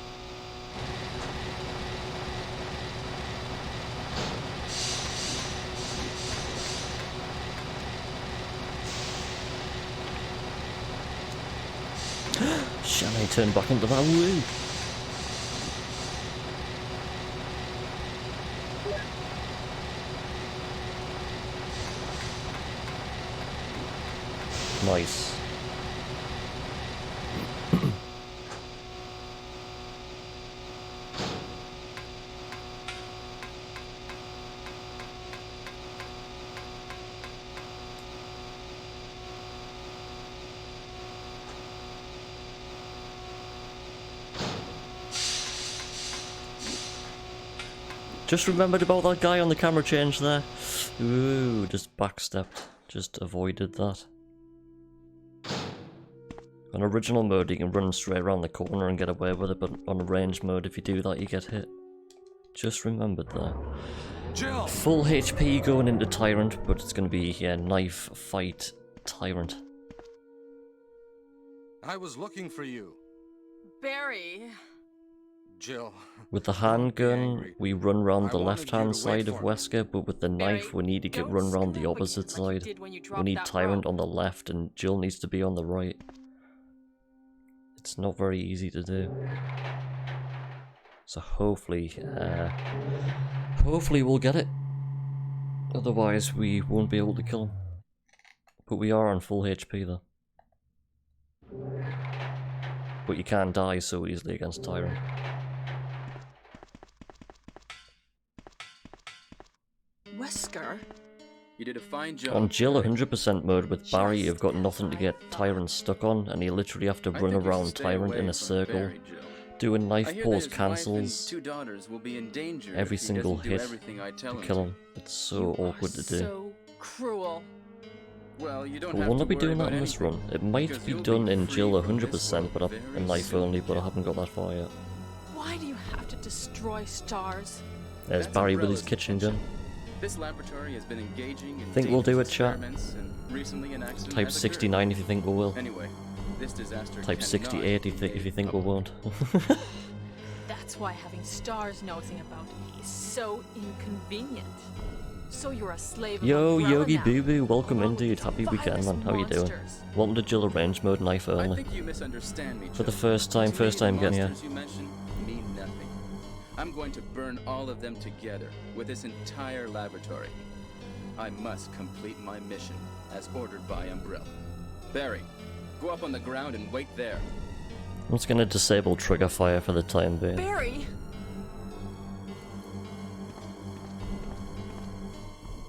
Shall I turn back into that woo? Nice. Just remembered about that guy on the camera change there. Ooh, just backstepped. Just avoided that. On original mode you can run straight around the corner and get away with it, but on arranged mode if you do that you get hit. Just remembered that. Jill! Full HP going into Tyrant, but it's going to be, yeah, knife, fight, Tyrant. I was looking for you. Barry. Jill. With the handgun, angry. we run round I the wanted left you hand to wait side of for me. Wesker, but with the knife we need to get run round the opposite side. We need Tyrant on the left and Jill needs to be on the right. It's not very easy to do. So hopefully we'll get it. Otherwise we won't be able to kill him. But we are on full HP though. But you can't die so easily against Tyrant. Wesker. You did a fine job. On Jill Barry. 100% mode with Barry, Just you've got as nothing to I get thought. Tyrant stuck on, and you literally have to I run think you should around stay Tyrant away in a from circle, Barry, Jill. doing I knife hear that pose his wife and cancels 2 daughters will be in danger every if he single doesn't do hit everything I tell to him kill him. It's so You awkward are to do. so cruel. Well, you don't But have will to not be worry doing that about in this anything, run. It might because be you'll done in free Jill from this 100%, world but in very knife soon, only, but I Jill. haven't got that far yet. Why do you have to destroy stars? There's That's Barry with Umbrella's his kitchen intention. gun. This laboratory has been engaging in Think we'll do dangerous it, chat? experiments, and recently an accident Type has occurred. 69 if you think we will. Anyway, this disaster Type cannot 68 be if you made think we public. won't. That's why having stars nosing about is so inconvenient. So you're a slave of Yo, Umbrella Yogi now, Boo Boo, welcome along in, with dude. these Happy weekend, vilest man. How you doing? monsters. Welcome to Jill Arrange mode, knife I only. think you misunderstand me, For the Jill. first time To me, the getting here. monsters you mentioned mean nothing. I'm going to burn all of them together with this entire laboratory. I must complete my mission as ordered by Umbrella. Barry, go up on the ground and wait there. I'm just gonna disable trigger fire for the time being. Barry!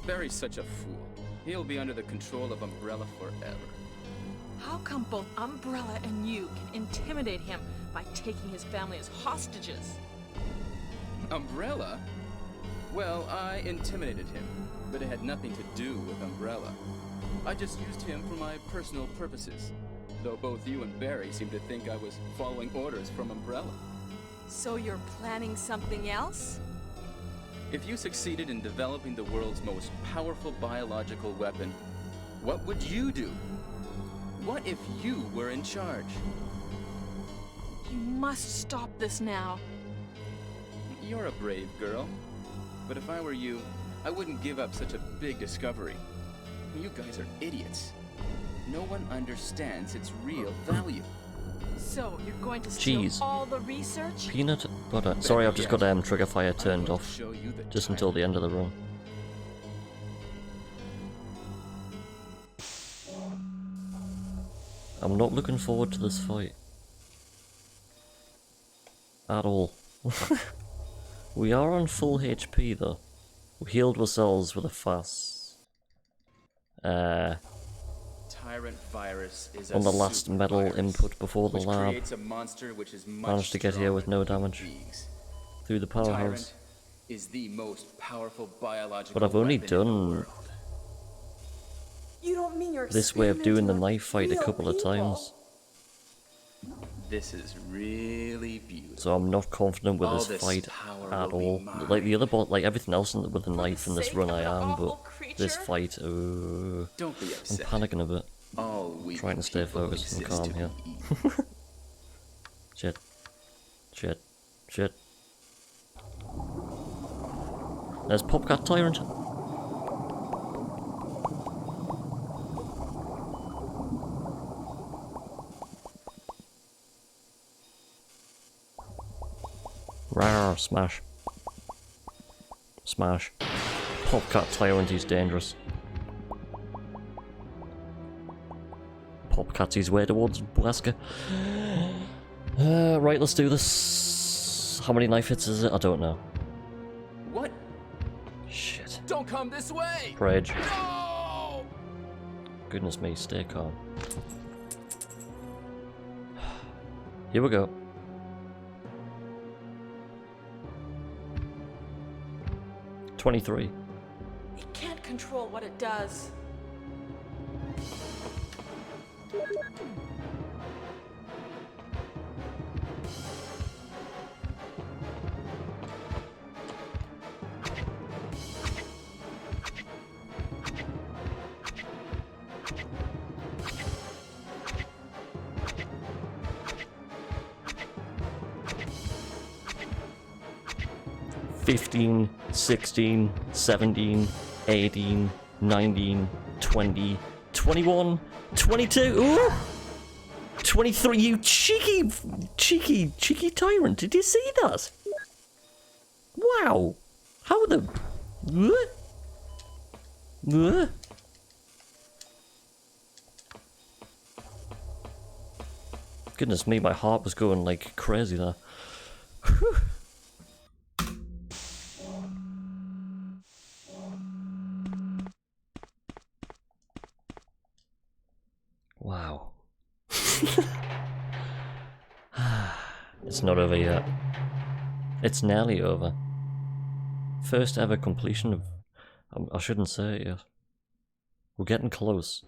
Barry's such a fool. He'll be under the control of Umbrella forever. How come both Umbrella and you can intimidate him by taking his family as hostages? Umbrella? Well, I intimidated him, but it had nothing to do with Umbrella. I just used him for my personal purposes, though both you and Barry seem to think I was following orders from Umbrella. So you're planning something else? If you succeeded in developing the world's most powerful biological weapon, what would you do? What if you were in charge? You must stop this now. You're a brave girl. But if I were you, I wouldn't give up such a big discovery. You guys are idiots. No one understands its real value. So you're going to steal Jeez. all the research? Peanut butter. Sorry, I've just got trigger fire turned going to off. show you the Just until the end of the run. I'm not looking forward to this fight. At all. We are on full HP though. We healed ourselves with a fast. Tyrant virus is On a the last super metal virus, input before the which lab. creates a monster which is much Managed to get here with no stronger than damage. these. Through the powerhouse. Tyrant is the most powerful biological But I've only weapon in the done world. You don't mean you're this way of doing the knife fight a couple of times. This is really beautiful. So I'm not confident with All this this fight power at will be all. mine. Like the other bot, like everything else with the knife in this sake run of I an am, awful but this creature? fight, Don't be I'm upset. panicking a bit. All weak Trying to stay people focused and exist calm to here. be evil. Shit. Shit. Shit. There's Popcat Tyrant. Rawr, smash. Smash. Popcat Tyrant, he's dangerous. Popcat's his way towards Nebraska. Right, let's do this. How many knife hits is it? I don't know. What? Shit. Don't come this way! Rage. No! Goodness me, stay calm. Here we go. $23. It can't control what it does. $15, $16, $17, $18, $19, $20, $21, $22. Ooh! $23, you cheeky tyrant. Did you see that? Wow. How the... Goodness me, my heart was going like crazy there. It's not over yet. It's nearly over. First ever completion of... I shouldn't say it yet. We're getting close.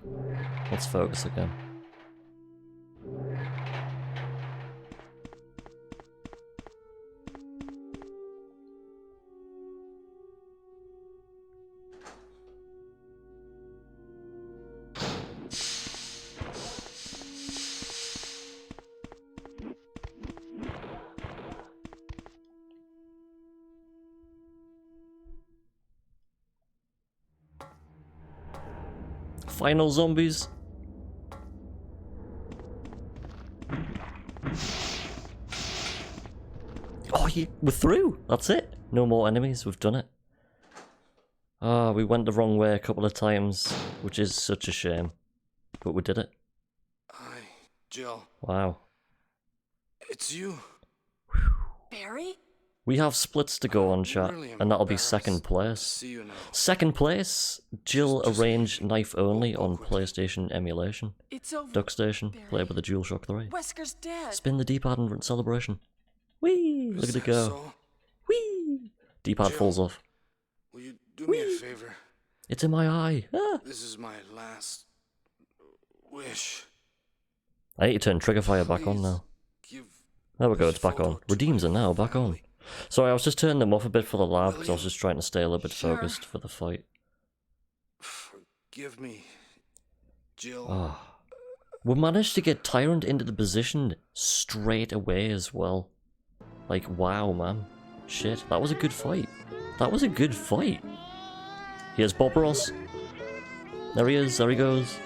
Let's focus again. Final zombies. Oh, we're through. That's it. No more enemies. We've done it. Ah, we went the wrong way a couple of times, which is such a shame. But we did it. Hi, Jill. Wow. It's you. Barry? We have splits to go on, chat, and that'll be second place. Second place, Jill arranged knife only on PlayStation emulation. It's over. Duck Station, played with the DualShock 3. Wesker's dead. Spin the D-pad in celebration. Whee! Look at it go. So? Whee! D-pad falls off. Will you do me a favor? It's in my eye. Ah. This is my last wish. I need to turn trigger fire back on now. There we go, it's back on. Redeems are now back on. Sorry, I was just turning them off a bit for the lab because I was just trying to stay a little bit focused for the fight. Forgive me, Jill. Oh. We managed to get Tyrant into the position straight away as well. Like, wow, man. Shit, that was a good fight. That was a good fight. Here's Bob Ross. There he is, there he goes.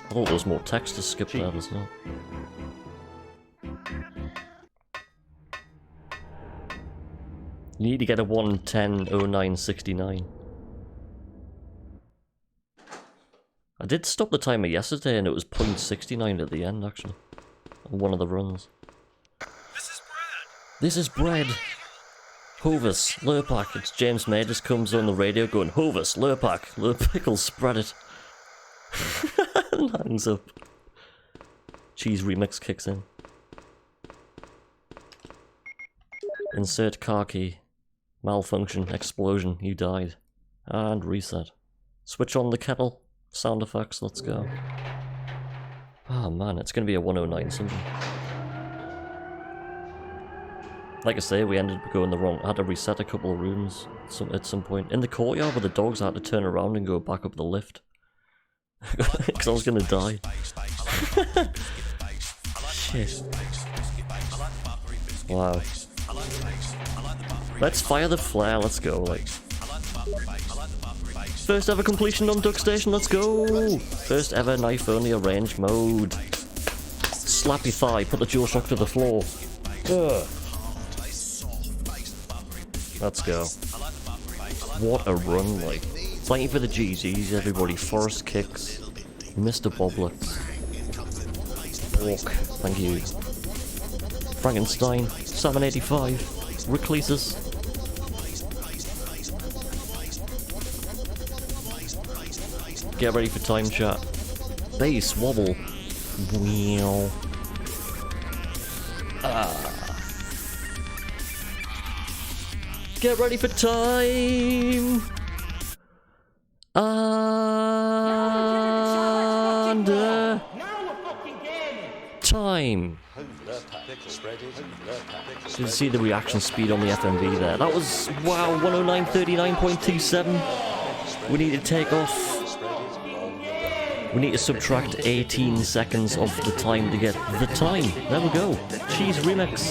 I thought there was more text to skip there, there's not. You need to get a 1:10:09:69. I did stop the timer yesterday and it was 0.69 at the end, actually. On one of the runs. This is Bread! Hovis, Lurpak. It's James May just comes on the radio going, Hovis, Lurpak, Lurpickle, spread it. And hangs up. Cheese remix kicks in. Insert car key. Malfunction, explosion, you died. And reset. Switch on the kettle. Sound effects, let's go. Oh man, it's gonna be a 109 something. Like I say, we ended up going the wrong... I had to reset a couple of rooms at some point. In the courtyard with the dogs, I had to turn around and go back up the lift. Because I was gonna die. Shit. Wow. Let's fire the flare, let's go, like. First ever completion on Duck Station, let's go! First ever knife only arranged mode. Slap your thigh, put the DualShock to the floor. Ugh. Let's go. What a run, like. Thank you for the GGs, everybody. Forest Kicks. Mr. Boblets. Bork, thank you. Frankenstein. 785. Recleases. Get ready for time chat. Bass wobble. Wheel. Get ready for time. And time. You can see the reaction speed on the FMV there. That was, wow, 109.39.27. We need to take off. We need to subtract 18 seconds of the time to get the time. There we go. Cheese remix.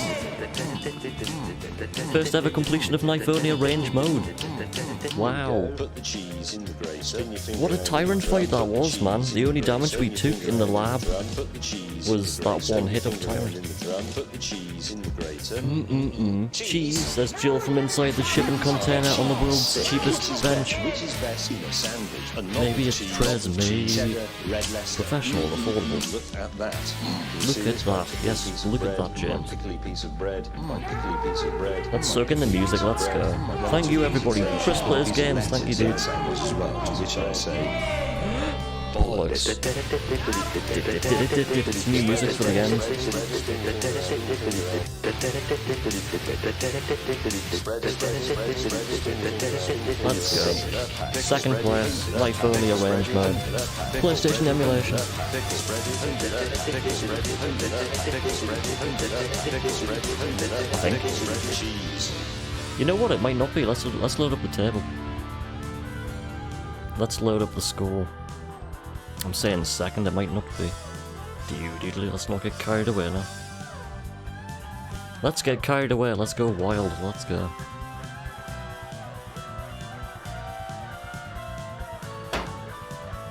First ever completion of knife only arranged mode. Wow. What a tyrant fight that was, man. The only damage we took in the lab was that one hit of tyrant. Cheese, says Jill from inside the shipping container on the world's cheapest bench. Maybe it's Tresemme. Professional, affordable. Look at that. Yes, look at that, James. Let's soak in the music, let's go. Thank you, everybody. Chris Plays Games, thank you, dude. bollocks. New music for the end. Let's go. Second place, life only arrange mode. PlayStation emulation. I think. You know what? It might not be. Let's load up the table. Let's load up the score. I'm saying second. It might not be. Let's not get carried away now. Let's get carried away. Let's go wild. Let's go.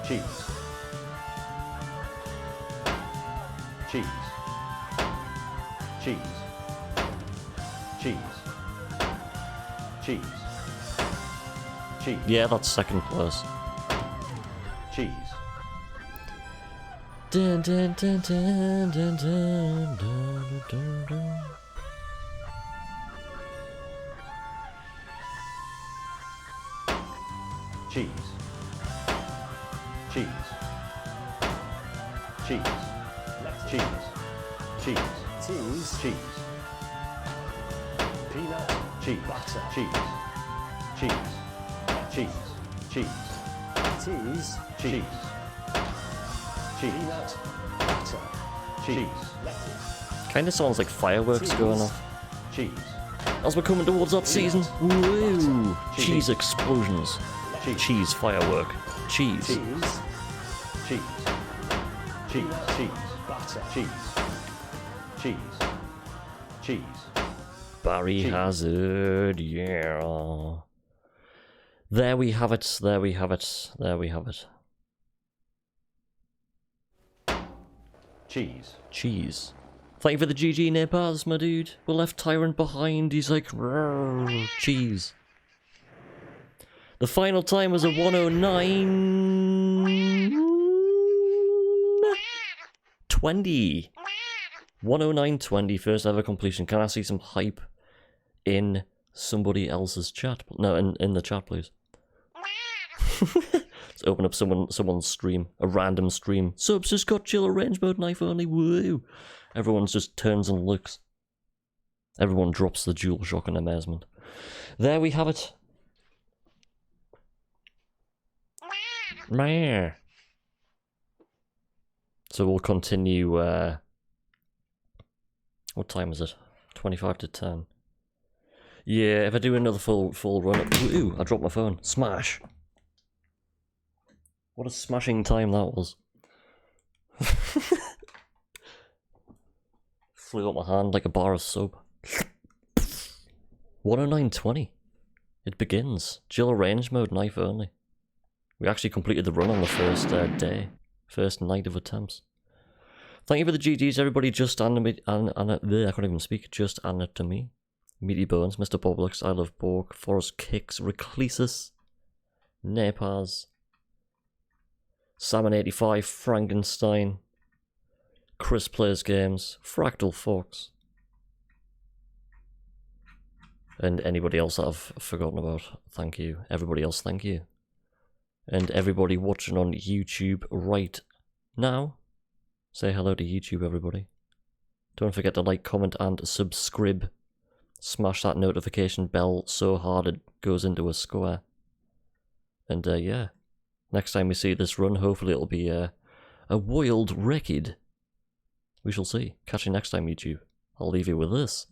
Cheese. Cheese. Cheese. Cheese. Cheese. Cheese. Yeah, that's second place. Cheese. Dun, dun, dun, dun, dun, dun, dun, dun, dun. Cheese. Cheese. Cheese. Cheese. Cheese. Cheese. Cheese. Peanut. Cheese. Butter. Cheese. Cheese. Cheese. Cheese. Cheese. Cheese. Cheese. Peanut. Butter. Cheese. Lettuce. Kinda sounds like fireworks going off. Cheese. As we're coming towards that season. Woo! Cheese explosions. Cheese firework. Cheese. Cheese. Cheese. Cheese. Cheese. Butter. Cheese. Cheese. Cheese. Barry Cheese. Hazard, yeah. There we have it, there we have it, there we have it. Cheese. Cheese. Thank you for the GG Nepaz, my dude. We left Tyrant behind, he's like, "Rrrr, cheese." The final time was a 109.20. 109.20, first ever completion. Can I see some hype in somebody else's chat? No, in the chat, please. Let's open up someone's stream, a random stream. Subs just got chill range mode, knife only, woo! Everyone just turns and looks. Everyone drops the dual shock in amazement. There we have it. Meh. So we'll continue, what time is it? 25 to 10. Yeah, if I do another full run up... Ooh, I dropped my phone. Smash! What a smashing time that was. Flew up my hand like a bar of soap. 109.20. It begins. Jill range mode, knife only. We actually completed the run on the first day. First night of attempts. Thank you for the GGs, everybody. Just I can't even speak. Just Anatomy. Meaty Bones, Mr. Boblix, I Love Borg, Forest Kicks, Reclesis, Nepaz, Salmon85, Frankenstein, Chris Plays Games, Fractal Fox, and anybody else that I've forgotten about. Thank you. Everybody else, thank you. And everybody watching on YouTube right now. Say hello to YouTube, everybody. Don't forget to like, comment, and subscribe. Smash that notification bell so hard it goes into a square. And yeah, next time we see this run, hopefully it'll be a world record. We shall see. Catch you next time, YouTube. I'll leave you with this.